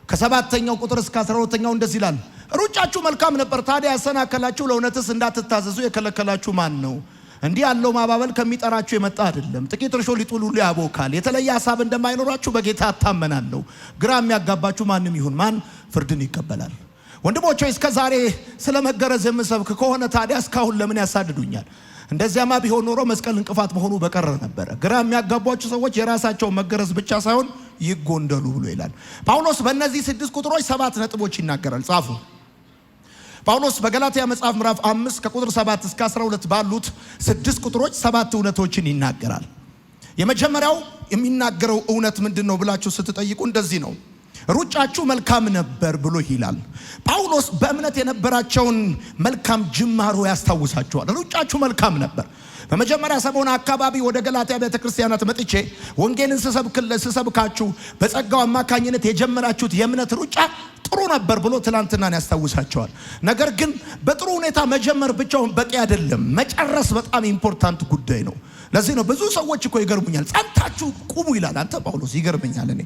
ከ7ኛው ቁጥር እስከ 12ኛው እንደዚህ ይላል። ሩጫችሁ መልካም ነበር፣ ታዲያ ያሰናከላችሁ ለእውነትስ እንዳትታዘዙ የከለከላችሁ ማን ነው? እንዲህ ያለው ማባበል ከሚጠራችሁ የመጣ አይደለም። ጥቂት እርሾ ሊጡሉ ያቦካል። የተለየ ሐሳብ እንደማይኖራችሁ በጌታ እታመናለሁ። ግራ የሚያጋባችሁ ማንም ይሁን ማን ፍርድን ይቀበላል። ወንድሞች ሆይ እስከ ዛሬ ስለ መገረዝ የምሰብክ ከሆነ ታዲያ እስካሁን ለምን ያሳድዱኛል? እንደዚያማ ቢሆን ኖሮ መስቀል እንቅፋት መሆኑ በቀረ ነበረ። ግራ የሚያጋቧችሁ ሰዎች የራሳቸው መገረዝ ብቻ ሳይሆን ይጎንደሉ ብሎ ይላል ጳውሎስ። በእነዚህ 6 ቁጥሮች 7 ነጥቦች ይናገራል። ጻፉ። ጳውሎስ በገላትያ መጽሐፍ ምዕራፍ 5 ከቁጥር 7 እስከ 12 ባሉት 6 ቁጥሮች 7 እውነቶችን ይናገራል። የመጀመሪያው የሚናገረው እውነት ምንድነው ብላችሁ ስትጠይቁ እንደዚህ ነው። ሩጫችሁ መልካም ነበር ብሎ ይላል ጳውሎስ። በእምነት የነበራቸውን መልካም ጅማሮ ያስታውሳቸዋል። ሩጫችሁ መልካም ነበር። በመጀመሪያ ሰሞን አካባቢ ወደ ገላትያ ቤተክርስቲያናት መጥቼ ወንጌልን ስሰብካችሁ በጸጋው አማካኝነት የጀመራችሁት የእምነት ሩጫ ጥሩ ነበር ብሎ ትላንትናን ያስታውሳቸዋል። ነገር ግን በጥሩ ሁኔታ መጀመር ብቻውን በቂ አይደለም። መጨረስ በጣም ኢምፖርታንት ጉዳይ ነው። ለዚህ ነው ብዙ ሰዎች እኮ ይገርሙኛል። ጸንታችሁ ቁሙ ይላል አንተ ጳውሎስ። ይገርመኛል። እኔ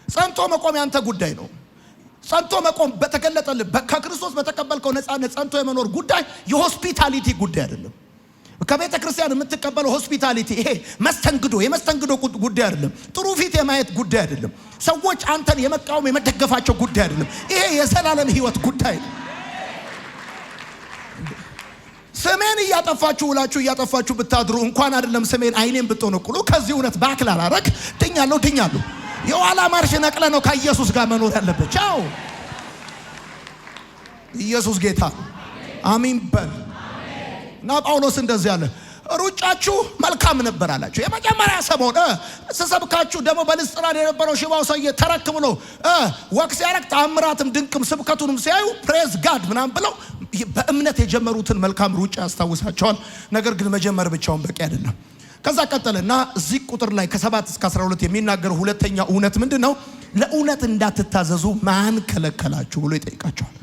ጸንቶ መቆም ያንተ ጉዳይ ነው። ጸንቶ መቆም በተገለጠልህ ከክርስቶስ በተቀበልከው ነፃነት ጸንቶ የመኖር ጉዳይ የሆስፒታሊቲ ጉዳይ አይደለም። ከቤተ ክርስቲያን የምትቀበለው ሆስፒታሊቲ ይሄ የመስተንግዶ ጉዳይ አይደለም። ጥሩ ፊት የማየት ጉዳይ አይደለም። ሰዎች አንተን የመቃወም የመደገፋቸው ጉዳይ አይደለም። ይሄ የዘላለም ሕይወት ጉዳይ ነው። ስሜን እያጠፋችሁ ብታድሩ እንኳን አይደለም ስሜን አይኔን ብትነቅሉ ከዚህ እውነት ባክል አላረግ ድኛለሁ። የኋላ ማርሽ ነቅለ ነው ከኢየሱስ ጋር መኖር ያለበት። ቻው ኢየሱስ ጌታ አሜን በል። እና ጳውሎስ እንደዚህ አለ፣ ሩጫችሁ መልካም ነበር አላችሁ። የመጀመሪያ ሰሞን ስሰብካችሁ ደግሞ በልስጥራን የነበረው ሽባው ሰውዬ ተረክ ብሎ ወቅስ ያረግ ተአምራትም ድንቅም ስብከቱንም ሲያዩ ፕሬዝ ጋድ ምናምን ብለው በእምነት የጀመሩትን መልካም ሩጫ ያስታውሳቸዋል። ነገር ግን መጀመር ብቻውን በቂ አይደለም። ከዛ ቀጠለና እዚህ ቁጥር ላይ ከ7 እስከ 12 የሚናገረው ሁለተኛ እውነት ምንድነው? ለእውነት እንዳትታዘዙ ማን ከለከላችሁ ብሎ ይጠይቃቸዋል።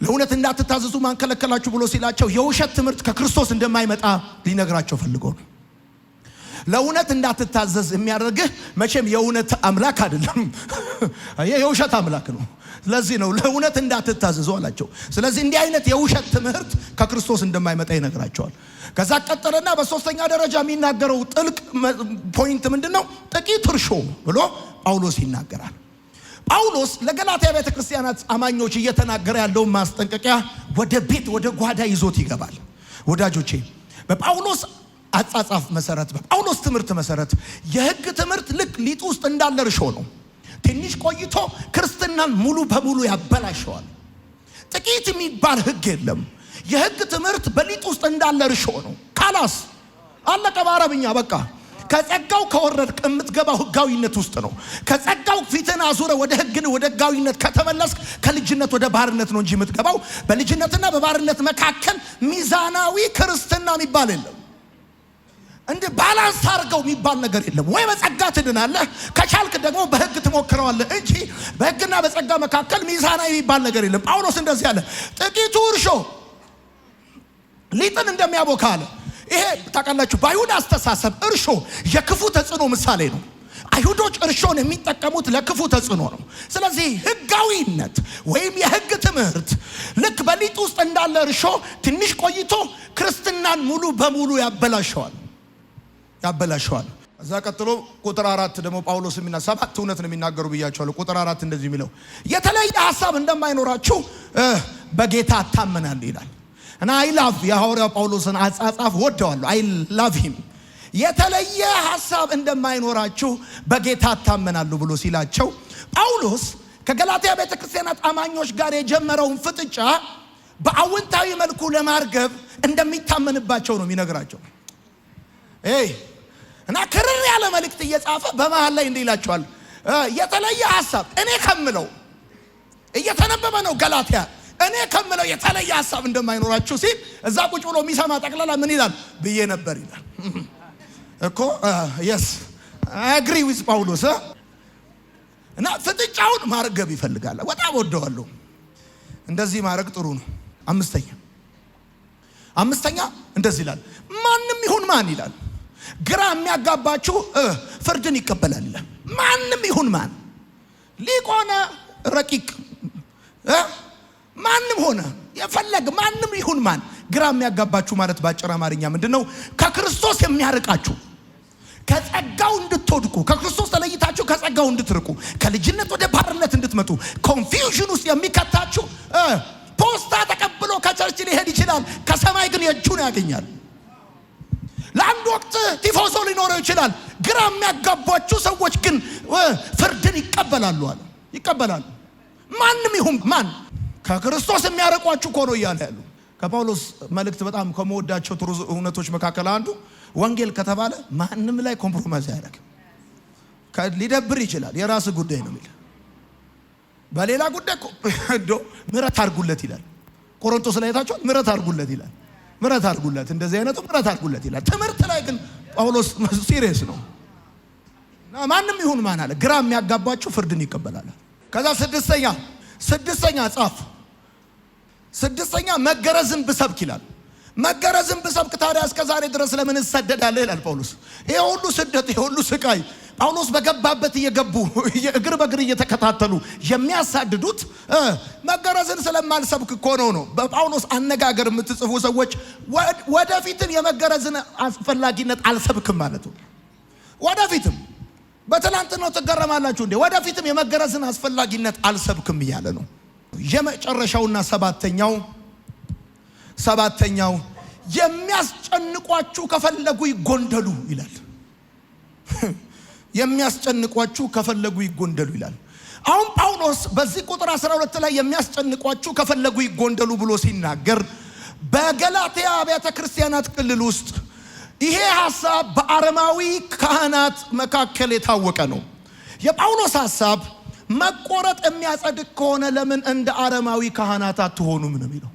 ለእውነት እንዳትታዘዙ ማን ከለከላችሁ ብሎ ሲላቸው የውሸት ትምህርት ከክርስቶስ እንደማይመጣ ሊነግራቸው ፈልጎ ነው። ለእውነት እንዳትታዘዝ የሚያደርግህ መቼም የእውነት አምላክ አይደለም፣ የውሸት አምላክ ነው። ስለዚህ ነው ለእውነት እንዳትታዘዙ አላቸው። ስለዚህ እንዲህ አይነት የውሸት ትምህርት ከክርስቶስ እንደማይመጣ ይነግራቸዋል። ከዛ ቀጠለና በሶስተኛ ደረጃ የሚናገረው ጥልቅ ፖይንት ምንድነው? ጥቂት እርሾ ብሎ ጳውሎስ ይናገራል። ጳውሎስ ለገላትያ ቤተክርስቲያናት አማኞች እየተናገረ ያለውን ማስጠንቀቂያ ወደ ቤት ወደ ጓዳ ይዞት ይገባል። ወዳጆቼ በጳውሎስ አጻጻፍ መሰረት በጳውሎስ ትምህርት መሰረት የሕግ ትምህርት ልክ ሊጥ ውስጥ እንዳለ እርሾ ነው። ትንሽ ቆይቶ ክርስትናን ሙሉ በሙሉ ያበላሸዋል። ጥቂት የሚባል ሕግ የለም። የሕግ ትምህርት በሊጥ ውስጥ እንዳለ እርሾ ነው። ካላስ አለቀ። በአረብኛ በቃ ከጸጋው ከወረድክ የምትገባው ሕጋዊነት ውስጥ ነው። ከጸጋው ፊትን አዙረ ወደ ሕጋዊነት ከተመለስክ ከልጅነት ወደ ባርነት ነው እንጂ የምትገባው በልጅነትና በባርነት መካከል ሚዛናዊ ክርስትና የሚባል የለም። እንደ ባላንስ አድርገው የሚባል ነገር የለም። ወይ በጸጋ ትድናለህ፣ ከቻልክ ደግሞ በሕግ ትሞክረዋለህ እንጂ በሕግና በጸጋ መካከል ሚዛናዊ የሚባል ነገር የለም። ጳውሎስ እንደዚህ አለ፣ ጥቂቱ እርሾ ሊጥን እንደሚያቦካ አለ። ይሄ ታውቃላችሁ በአይሁድ አስተሳሰብ እርሾ የክፉ ተጽዕኖ ምሳሌ ነው። አይሁዶች እርሾን የሚጠቀሙት ለክፉ ተጽዕኖ ነው። ስለዚህ ህጋዊነት ወይም የህግ ትምህርት ልክ በሊጥ ውስጥ እንዳለ እርሾ ትንሽ ቆይቶ ክርስትናን ሙሉ በሙሉ ያበላሸዋል። እዛ ቀጥሎ ቁጥር 4 ደግሞ ጳውሎስ የሚና 7 እውነት ነው የሚናገሩ ብያቸዋለሁ። ቁጥር 4 እንደዚህ የሚለው የተለየ ሐሳብ እንደማይኖራችሁ በጌታ አታመናለሁ ይላል። እና አይ ላቭ የሐዋርያው ጳውሎስን አጻጻፍ ወደዋለሁ። አይ ላቭ ሂም የተለየ ሐሳብ እንደማይኖራችሁ በጌታ አታመናለሁ ብሎ ሲላቸው ጳውሎስ ከገላትያ ቤተክርስቲያናት አማኞች ጋር የጀመረውን ፍጥጫ በአዎንታዊ መልኩ ለማርገብ እንደሚታመንባቸው ነው የሚነግራቸው። እና ክርር ያለ መልእክት እየጻፈ በመሃል ላይ እንዲህ ይላቸዋል። የተለየ ሐሳብ እኔ ከምለው እየተነበበ ነው ገላትያ እኔ ከምለው የተለየ ሐሳብ እንደማይኖራችሁ ሲል እዛ ቁጭ ብሎ የሚሰማ ጠቅላላ ምን ይላል ብዬ ነበር ይላል እኮ yes I agree with ጳውሎስ። እና ፍጥጫውን ማርገብ ይፈልጋል። በጣም ወደዋለሁ። እንደዚህ ማድረግ ጥሩ ነው። አምስተኛ እንደዚህ ይላል። ማንም ይሁን ማን ይላል ግራ የሚያጋባችሁ ፍርድን ይቀበላል ይላል። ማንም ይሁን ማን ሊቅ ሆነ ረቂቅ ማንም ሆነ የፈለገ ማንም ይሁን ማን ግራ የሚያጋባችሁ ማለት ባጭር አማርኛ ምንድነው? ከክርስቶስ የሚያርቃችሁ ከጸጋው እንድትወድቁ ከክርስቶስ ተለይታችሁ ከጸጋው እንድትርቁ ከልጅነት ወደ ባርነት እንድትመጡ ኮንፊውዥን ውስጥ የሚከታችሁ ፖስታ ተቀብሎ ከቸርች ሊሄድ ይችላል። ከሰማይ ግን የእጁን ያገኛል። ለአንድ ወቅት ቲፎዞ ሊኖረው ይችላል። ግራ የሚያጋባችሁ ሰዎች ግን ፍርድን ይቀበላሉ። ማንም ይሁን ማን ከክርስቶስ የሚያርቋችሁ እኮ ነው እያለ ያሉ። ከጳውሎስ መልእክት በጣም ከመወዳቸው ጥሩ እውነቶች መካከል አንዱ ወንጌል ከተባለ ማንም ላይ ኮምፕሮማይዝ አያደርግም። ሊደብር ይችላል፣ የራስ ጉዳይ ነው የሚል። በሌላ ጉዳይ እኮ ምሕረት አድርጉለት ይላል። ቆሮንቶስ ላይ ታችኋል። ምሕረት አድርጉለት ይላል። ምሕረት አድርጉለት፣ እንደዚህ አይነቱ ምሕረት አድርጉለት ይላል። ትምህርት ላይ ግን ጳውሎስ ሲሪየስ ነው። ማንም ይሁን ማን አለ ግራ የሚያጋባችሁ ፍርድን ይቀበላል። ከዛ ስድስተኛ ጻፍ። መገረዝን ብሰብክ ይላል። መገረዝን ብሰብክ ታዲያ እስከ ዛሬ ድረስ ለምን እሰደዳለህ ይላል ጳውሎስ። ይሄ ሁሉ ስደት፣ ይሄ ሁሉ ስቃይ ጳውሎስ በገባበት እየገቡ እግር በእግር እየተከታተሉ የሚያሳድዱት መገረዝን ስለማልሰብክ እኮ ነው። በጳውሎስ አነጋገር የምትጽፉ ሰዎች ወደፊትም የመገረዝን አስፈላጊነት አልሰብክም ማለት ነው። ወደፊትም በትናንትናው ትገረማላችሁ እንዴ? ወደፊትም የመገረዝን አስፈላጊነት አልሰብክም እያለ ነው። የመጨረሻውና ሰባተኛው የሚያስጨንቋችሁ ከፈለጉ ይጎንደሉ ይላል። የሚያስጨንቋችሁ ከፈለጉ ይጎንደሉ ይላል። አሁን ጳውሎስ በዚህ ቁጥር 12 ላይ የሚያስጨንቋችሁ ከፈለጉ ይጎንደሉ ብሎ ሲናገር በገላትያ አብያተ ክርስቲያናት ክልል ውስጥ ይሄ ሐሳብ በአረማዊ ካህናት መካከል የታወቀ ነው። የጳውሎስ ሐሳብ መቆረጥ የሚያጸድቅ ከሆነ ለምን እንደ አረማዊ ካህናት አትሆኑም ነው የሚለው።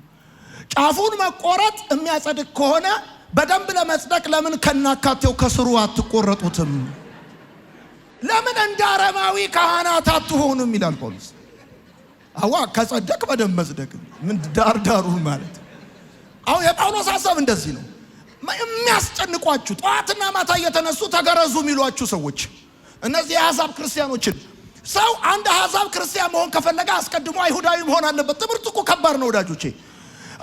ጫፉን መቆረጥ የሚያጸድቅ ከሆነ በደንብ ለመጽደቅ ለምን ከናካቴው ከስሩ አትቆረጡትም? ለምን እንደ አረማዊ ካህናት አትሆኑም ይላል ጳውሎስ። አዋ ከጸደቅ በደንብ መጽደቅ ምን ዳርዳሩን ማለት። አሁን የጳውሎስ ሐሳብ እንደዚህ ነው። የሚያስጨንቋችሁ ጠዋትና ማታ እየተነሱ ተገረዙ የሚሏችሁ ሰዎች፣ እነዚህ የአሕዛብ ክርስቲያኖችን ሰው አንድ አሕዛብ ክርስቲያን መሆን ከፈለገ አስቀድሞ አይሁዳዊ መሆን አለበት። ትምህርት እኮ ከባድ ነው ወዳጆቼ።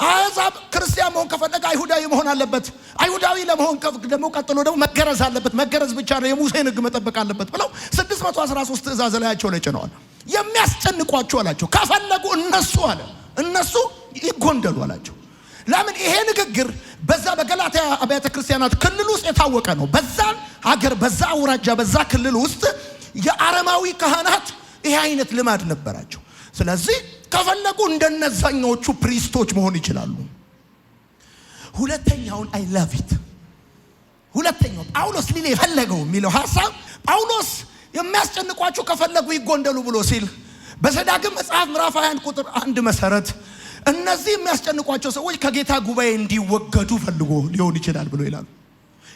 አሕዛብ ክርስቲያን መሆን ከፈለገ አይሁዳዊ መሆን አለበት። አይሁዳዊ ለመሆን ደግሞ ቀጥሎ ደግሞ መገረዝ አለበት። መገረዝ ብቻ ነው፣ የሙሴን ሕግ መጠበቅ አለበት ብለው 613 ትእዛዝ ላያቸው ላይ ጭነዋል። የሚያስጨንቋችሁ አላቸው ከፈለጉ እነሱ ይጎንደሉ አላቸው። ለምን? ይሄ ንግግር በዛ በገላትያ አብያተ ክርስቲያናት ክልል ውስጥ የታወቀ ነው። በዛ ሀገር፣ በዛ አውራጃ፣ በዛ ክልል ውስጥ የአረማዊ ካህናት ይሄ አይነት ልማድ ነበራቸው። ስለዚህ ከፈለጉ እንደነዛኞቹ ፕሪስቶች መሆን ይችላሉ። ሁለተኛውን አይ ላቭ ኢት። ሁለተኛው ጳውሎስ ሊል የፈለገው የሚለው ሐሳብ ጳውሎስ የሚያስጨንቋችሁ ከፈለጉ ይጎንደሉ ብሎ ሲል በዘዳግም መጽሐፍ ምዕራፍ 21 ቁጥር 1 መሰረት እነዚህ የሚያስጨንቋቸው ሰዎች ከጌታ ጉባኤ እንዲወገዱ ፈልጎ ሊሆን ይችላል ብሎ ይላሉ።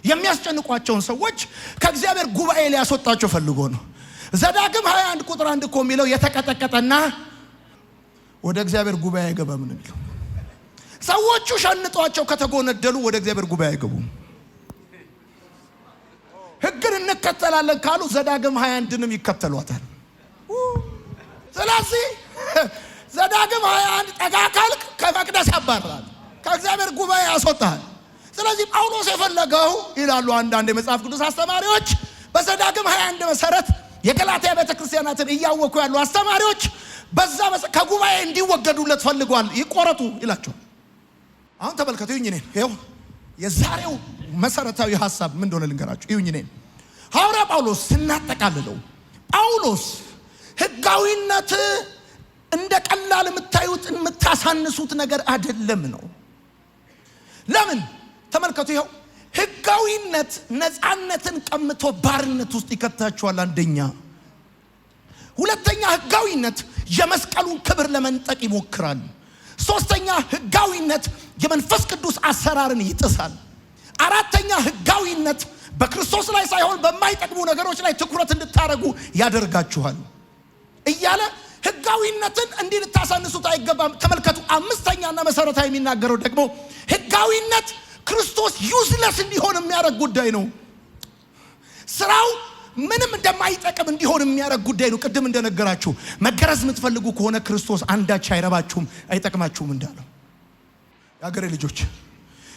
የሚያስጨንቋቸውን ሰዎች ከእግዚአብሔር ጉባኤ ሊያስወጣቸው ፈልጎ ነው። ዘዳግም 21 ቁጥር 1 እኮ የሚለው የተቀጠቀጠና ወደ እግዚአብሔር ጉባኤ አይገባም ነው የሚለው። ሰዎቹ ሸንጧቸው ከተጎነደሉ ወደ እግዚአብሔር ጉባኤ አይገቡም። ሕግን እንከተላለን ካሉ ዘዳግም 21ንም ይከተሏታል። ስለዚህ ዘዳግም 21 ጠጋ ካልክ ከመቅደስ ያባርራል፣ ከእግዚአብሔር ጉባኤ ያስወጣል። ስለዚህ ጳውሎስ የፈለገው ይላሉ አንዳንድ የመጽሐፍ ቅዱስ አስተማሪዎች በዘዳግም 21 መሰረት የገላትያ ቤተክርስቲያናትን እያወኩ ያሉ አስተማሪዎች በዛ ከጉባኤ እንዲወገዱለት ፈልጓል፣ ይቆረጡ ይላቸዋል። አሁን ተመልከቱ፣ ይሁን እኔ ይኸው የዛሬው መሰረታዊ ሐሳብ ምን እንደሆነ ልንገራችሁ። ይሁን እኔ ሐዋርያ ጳውሎስ ስናጠቃልለው ጳውሎስ ሕጋዊነት እንደ ቀላል የምታዩት የምታሳንሱት ነገር አይደለም ነው። ለምን? ተመልከቱ፣ ይኸው ሕጋዊነት ነፃነትን ቀምቶ ባርነት ውስጥ ይከታችኋል። አንደኛ። ሁለተኛ፣ ሕጋዊነት የመስቀሉን ክብር ለመንጠቅ ይሞክራል። ሶስተኛ፣ ሕጋዊነት የመንፈስ ቅዱስ አሰራርን ይጥሳል። አራተኛ፣ ሕጋዊነት በክርስቶስ ላይ ሳይሆን በማይጠቅሙ ነገሮች ላይ ትኩረት እንድታረጉ ያደርጋችኋል እያለ ሕጋዊነትን እንዲህ ልታሳንሱት አይገባም። ተመልከቱ፣ አምስተኛና መሰረታዊ የሚናገረው ደግሞ ሕጋዊነት ክርስቶስ ዩዝለስ እንዲሆን የሚያደርግ ጉዳይ ነው። ስራው ምንም እንደማይጠቅም እንዲሆን የሚያደርግ ጉዳይ ነው። ቅድም እንደነገራችሁ መገረዝ የምትፈልጉ ከሆነ ክርስቶስ አንዳች አይረባችሁም አይጠቅማችሁም እንዳለው የአገሬ ልጆች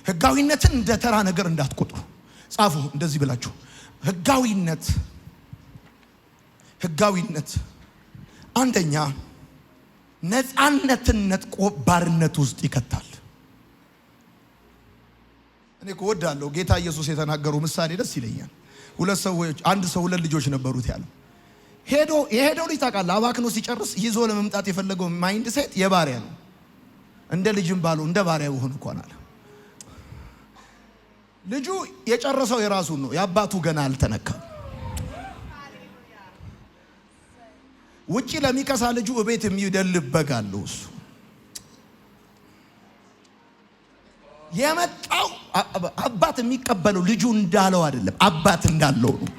ሕጋዊነትን እንደ ተራ ነገር እንዳትቆጥሩ። ጻፉ እንደዚህ ብላችሁ፣ ሕጋዊነት አንደኛ ነፃነትን ነጥቆ ባርነት ውስጥ ይከታል። እኔ እወዳለሁ ጌታ ኢየሱስ የተናገረው ምሳሌ ደስ ይለኛል። አንድ ሰው ሁለት ልጆች ነበሩት ያለው የሄደው ልጅ ታውቃለህ፣ አባክኖ ሲጨርስ ይዞ ለመምጣት የፈለገው ማይንድ ሴት የባሪያ ነው። እንደ ልጅም ባሉ እንደ ባሪያ ሆኖ እንኳን አለ። ልጁ የጨረሰው የራሱን ነው፣ የአባቱ ገና አልተነካም። ውጪ ለሚከሳ ልጁ እቤት የሚደልበጋለው እሱ የመጣው አባት የሚቀበለው ልጁ እንዳለው አይደለም፣ አባት እንዳለው ነው።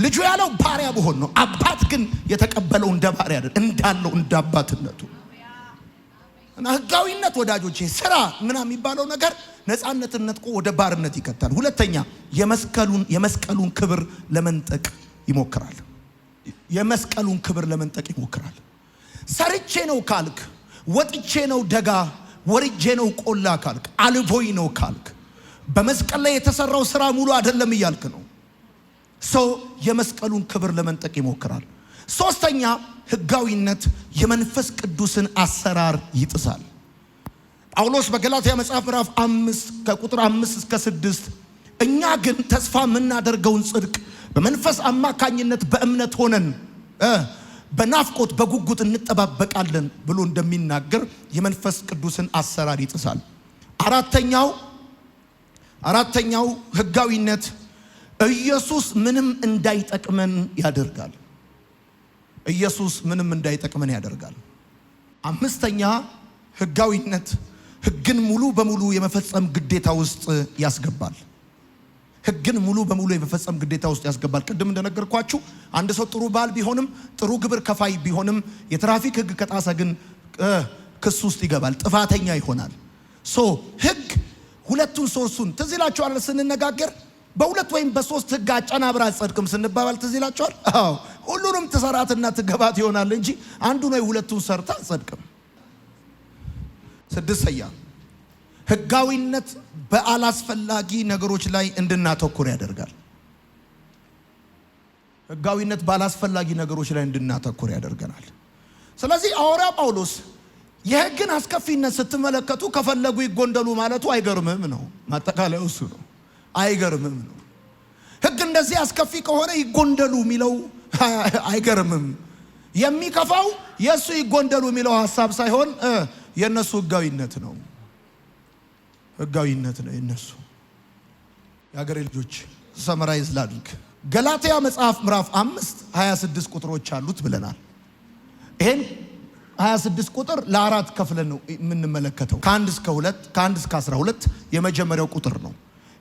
ልጁ ያለው ባሪያ በሆን ነው። አባት ግን የተቀበለው እንደ ባሪያ አይደለም፣ እንዳለው እንደ አባትነቱ። እና ሕጋዊነት ወዳጆቼ ስራ ምናምን የሚባለው ነገር ነፃነትን ነጥቆ ወደ ባርነት ይከታል። ሁለተኛ የመስቀሉን ክብር ለመንጠቅ ይሞክራል። የመስቀሉን ክብር ለመንጠቅ ይሞክራል። ሰርቼ ነው ካልክ፣ ወጥቼ ነው ደጋ ወርጄ ነው ቆላ ካልክ፣ አልቦይ ነው ካልክ በመስቀል ላይ የተሰራው ስራ ሙሉ አይደለም እያልክ ነው። ሰው የመስቀሉን ክብር ለመንጠቅ ይሞክራል። ሶስተኛ ሕጋዊነት የመንፈስ ቅዱስን አሰራር ይጥሳል። ጳውሎስ በገላትያ መጽሐፍ ምዕራፍ 5 ከቁጥር 5 እስከ 6 እኛ ግን ተስፋ የምናደርገውን ጽድቅ በመንፈስ አማካኝነት በእምነት ሆነን በናፍቆት በጉጉት እንጠባበቃለን ብሎ እንደሚናገር የመንፈስ ቅዱስን አሰራር ይጥሳል። አራተኛው ሕጋዊነት ኢየሱስ ምንም እንዳይጠቅመን ያደርጋል። ኢየሱስ ምንም እንዳይጠቅመን ያደርጋል። አምስተኛ ሕጋዊነት ሕግን ሙሉ በሙሉ የመፈጸም ግዴታ ውስጥ ያስገባል። ሕግን ሙሉ በሙሉ የመፈጸም ግዴታ ውስጥ ያስገባል። ቅድም እንደነገርኳችሁ አንድ ሰው ጥሩ ባል ቢሆንም ጥሩ ግብር ከፋይ ቢሆንም የትራፊክ ሕግ ከጣሰ ግን ክስ ውስጥ ይገባል፣ ጥፋተኛ ይሆናል። ሕግ ሁለቱን ሶስቱን ትዝ ይላችኋል ስንነጋገር በሁለት ወይም በሶስት ሕግ አጨናብራ አጸድቅም ስንባባል ትዝ ይላችኋል። አዎ ሁሉንም ትሰራትና ትገባት ይሆናል እንጂ አንዱን ወይ ሁለቱን ሰርታ አጸድቅም። ስድስተኛ ሕጋዊነት በአላስፈላጊ ነገሮች ላይ እንድናተኩር ያደርጋል። ሕጋዊነት ባላስፈላጊ ነገሮች ላይ እንድናተኩር ያደርገናል። ስለዚህ ሐዋርያ ጳውሎስ የሕግን አስከፊነት ስትመለከቱ ከፈለጉ ይጎንደሉ ማለቱ አይገርምም ነው። ማጠቃለያው እሱ ነው። አይገርምም ነው። ሕግ እንደዚህ አስከፊ ከሆነ ይጎንደሉ የሚለው አይገርምም። የሚከፋው የእሱ ይጎንደሉ የሚለው ሐሳብ ሳይሆን የእነሱ ሕጋዊነት ነው። ሕጋዊነት ነው የነሱ። የአገሬ ልጆች ሰመራይዝ ላድርግ። ገላትያ መጽሐፍ ምዕራፍ 5 26 ቁጥሮች አሉት ብለናል። ይሄን 26 ቁጥር ለአራት ከፍለን ነው የምንመለከተው። ከ1 እስከ 2 ከ1 እስከ 12 የመጀመሪያው ቁጥር ነው።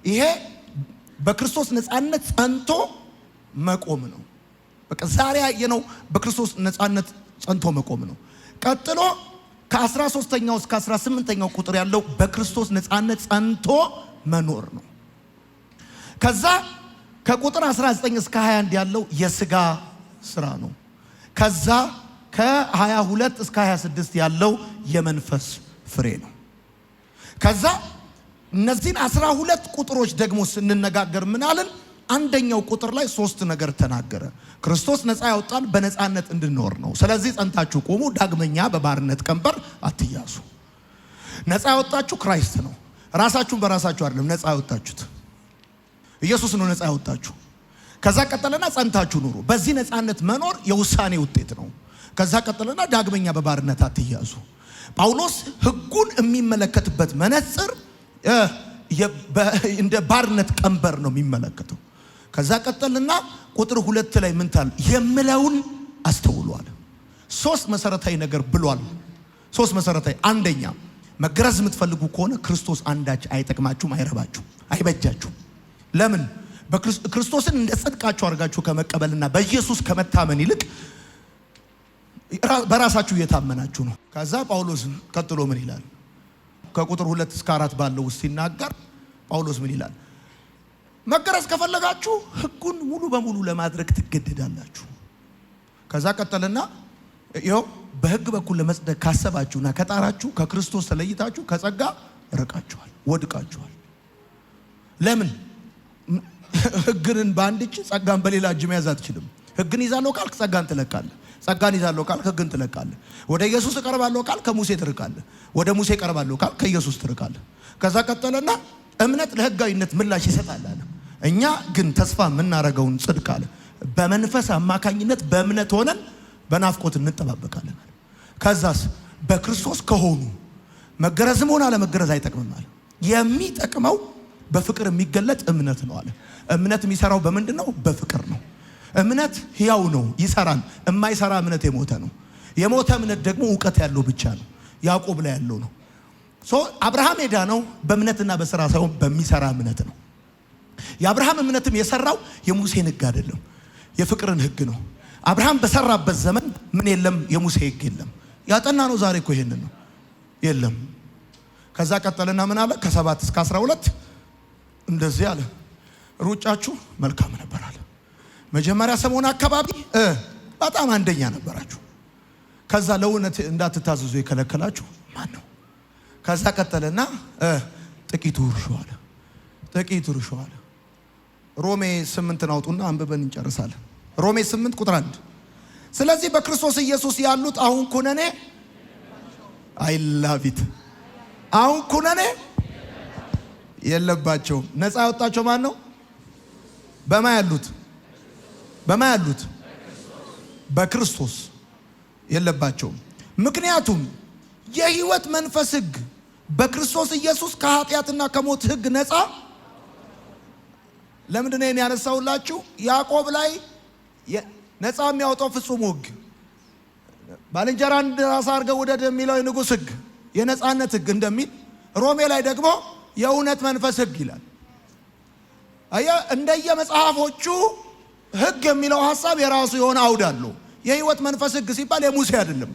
ይሄ በክርስቶስ ነፃነት ጸንቶ መቆም ነው። በቃ ዛሬ ያየነው በክርስቶስ ነፃነት ጸንቶ መቆም ነው። ቀጥሎ ከ13ኛው እስከ 18ኛው ቁጥር ያለው በክርስቶስ ነፃነት ጸንቶ መኖር ነው። ከዛ ከቁጥር 19 እስከ 21 ያለው የሥጋ ሥራ ነው። ከዛ ከ22 እስከ 26 ያለው የመንፈስ ፍሬ ነው። ከዛ እነዚህን 12 ቁጥሮች ደግሞ ስንነጋገር ምን አለን? አንደኛው ቁጥር ላይ 3 ነገር ተናገረ። ክርስቶስ ነፃ ያወጣን በነፃነት እንድንኖር ነው። ስለዚህ ጸንታችሁ ቆሙ፣ ዳግመኛ በባርነት ቀንበር አትያዙ። ነፃ ያወጣችሁ ክራይስት ነው። ራሳችሁን በራሳችሁ አይደለም ነፃ ያወጣችሁት፣ ኢየሱስ ነው ነፃ ያወጣችሁ። ከዛ ቀጠለና ጸንታችሁ ኑሩ። በዚህ ነፃነት መኖር የውሳኔ ውጤት ነው። ከዛ ቀጠለና ዳግመኛ በባርነት አትያዙ። ጳውሎስ ሕጉን የሚመለከትበት መነጽር እንደ ባርነት ቀንበር ነው የሚመለከተው። ከዛ ቀጠልና ቁጥር 2 ላይ ምን ታል የምለውን አስተውሏል። 3 መሰረታዊ ነገር ብሏል። 3 መሰረታዊ፣ አንደኛ መገረዝ የምትፈልጉ ከሆነ ክርስቶስ አንዳች አይጠቅማችሁም፣ አይረባችሁም፣ አይበጃችሁም። ለምን? ክርስቶስን እንደ ጽድቃችሁ አድርጋችሁ ከመቀበልና በኢየሱስ ከመታመን ይልቅ በራሳችሁ እየታመናችሁ ነው። ከዛ ጳውሎስ ቀጥሎ ምን ይላል? ከቁጥር 2 እስከ 4 ባለው ውስጥ ሲናገር ጳውሎስ ምን ይላል? መገረዝ ከፈለጋችሁ ሕጉን ሙሉ በሙሉ ለማድረግ ትገደዳላችሁ። ከዛ ቀጠልና ይኸው በሕግ በኩል ለመጽደቅ ካሰባችሁና ከጣራችሁ ከክርስቶስ ተለይታችሁ ከጸጋ ርቃችኋል፣ ወድቃችኋል። ለምን? ሕግን በአንድ እጅ ጸጋን በሌላ እጅ መያዝ አትችልም። ሕግን ይዛለሁ ካልክ ጸጋን ትለቃለህ። ጸጋን ይዛለሁ ካልክ ሕግን ትለቃለህ። ወደ ኢየሱስ እቀርባለሁ ካልክ ከሙሴ ትርቃለህ። ወደ ሙሴ እቀርባለሁ ካልክ ከኢየሱስ ትርቃለህ። ከዛ ቀጠለና እምነት ለሕጋዊነት ምላሽ ይሰጣል አለ። እኛ ግን ተስፋ የምናረገውን ጽድቅ አለ በመንፈስ አማካኝነት በእምነት ሆነን በናፍቆት እንጠባበቃለን። ከዛስ በክርስቶስ ከሆኑ መገረዝም ሆነ አለመገረዝ አይጠቅምም አለ። የሚጠቅመው በፍቅር የሚገለጥ እምነት ነው አለ። እምነት የሚሰራው በምንድን ነው? በፍቅር ነው። እምነት ሕያው ነው፣ ይሰራል። የማይሰራ እምነት የሞተ ነው። የሞተ እምነት ደግሞ እውቀት ያለው ብቻ ነው። ያዕቆብ ላይ ያለው ነው። አብርሃም የዳነው በእምነትና በሥራ ሳይሆን በሚሰራ እምነት ነው። የአብርሃም እምነትም የሰራው የሙሴን ሕግ አይደለም፣ የፍቅርን ሕግ ነው። አብርሃም በሰራበት ዘመን ምን የለም? የሙሴ ሕግ የለም። ያጠና ነው ዛሬ እኮ ይሄንን ነው የለም። ከዛ ቀጠልና ምን አለ? ከ7 እስከ 12 እንደዚህ አለ። ሩጫችሁ መልካም ነበር አለ። መጀመሪያ ሰሞን አካባቢ በጣም አንደኛ ነበራችሁ። ከዛ ለእውነት እንዳትታዘዙ የከለከላችሁ ማን ነው? ከዛ ቀጠለና ጥቂቱ እርሾ አለ። ጥቂቱ እርሾ አለ። ሮሜ 8 አውጡና አንብበን እንጨርሳለን። ሮሜ 8 ቁጥር 1 ስለዚህ በክርስቶስ ኢየሱስ ያሉት አሁን ኩነኔ አይላቪት አሁን ኩነኔ የለባቸውም። ነፃ ያወጣቸው ማን ነው? በማ ያሉት በክርስቶስ የለባቸውም። ምክንያቱም የሕይወት መንፈስ ሕግ በክርስቶስ ኢየሱስ ከኃጢአትና ከሞት ሕግ ነፃ። ለምንድን ነው ያነሳውላችሁ? ያዕቆብ ላይ ነፃ የሚያወጣው ፍጹም ሕግ ባልንጀራን እንደ ራስህ አድርገህ ውደድ የሚለው የንጉሥ ሕግ የነፃነት ሕግ እንደሚል ሮሜ ላይ ደግሞ የእውነት መንፈስ ሕግ ይላል። እንደየ መጽሐፎቹ ሕግ የሚለው ሐሳብ የራሱ የሆነ አውድ አለው። የሕይወት መንፈስ ሕግ ሲባል የሙሴ አይደለም፣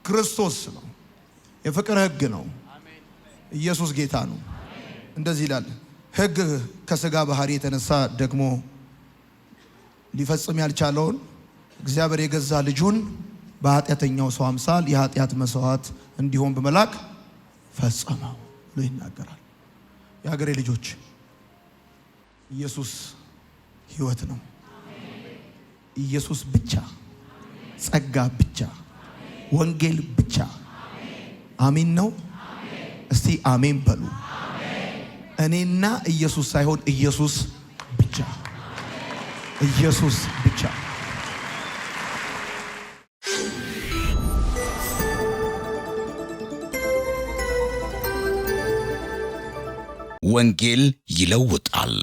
ክርስቶስ ነው። የፍቅር ሕግ ነው። ኢየሱስ ጌታ ነው። እንደዚህ ይላል፣ ሕግ ከሥጋ ባህሪ የተነሳ ደግሞ ሊፈጽም ያልቻለውን እግዚአብሔር የገዛ ልጁን በኃጢአተኛው ሰው አምሳል የኃጢአት መስዋዕት እንዲሆን በመላክ ፈጸመው ብሎ ይናገራል። የሀገሬ ልጆች ኢየሱስ ሕይወት ነው። ኢየሱስ ብቻ፣ ጸጋ ብቻ፣ ወንጌል ብቻ። አሜን ነው። እስቲ አሜን በሉ። እኔና ኢየሱስ ሳይሆን ኢየሱስ ብቻ፣ ኢየሱስ ብቻ። ወንጌል ይለውጣል።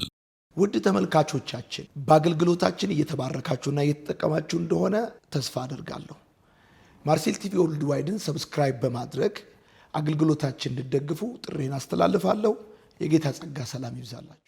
ውድ ተመልካቾቻችን በአገልግሎታችን እየተባረካችሁና እየተጠቀማችሁ እንደሆነ ተስፋ አደርጋለሁ። ማርሴል ቲቪ ወርልድ ዋይድን ሰብስክራይብ በማድረግ አገልግሎታችን እንድትደግፉ ጥሬን አስተላልፋለሁ። የጌታ ጸጋ ሰላም ይብዛላችሁ።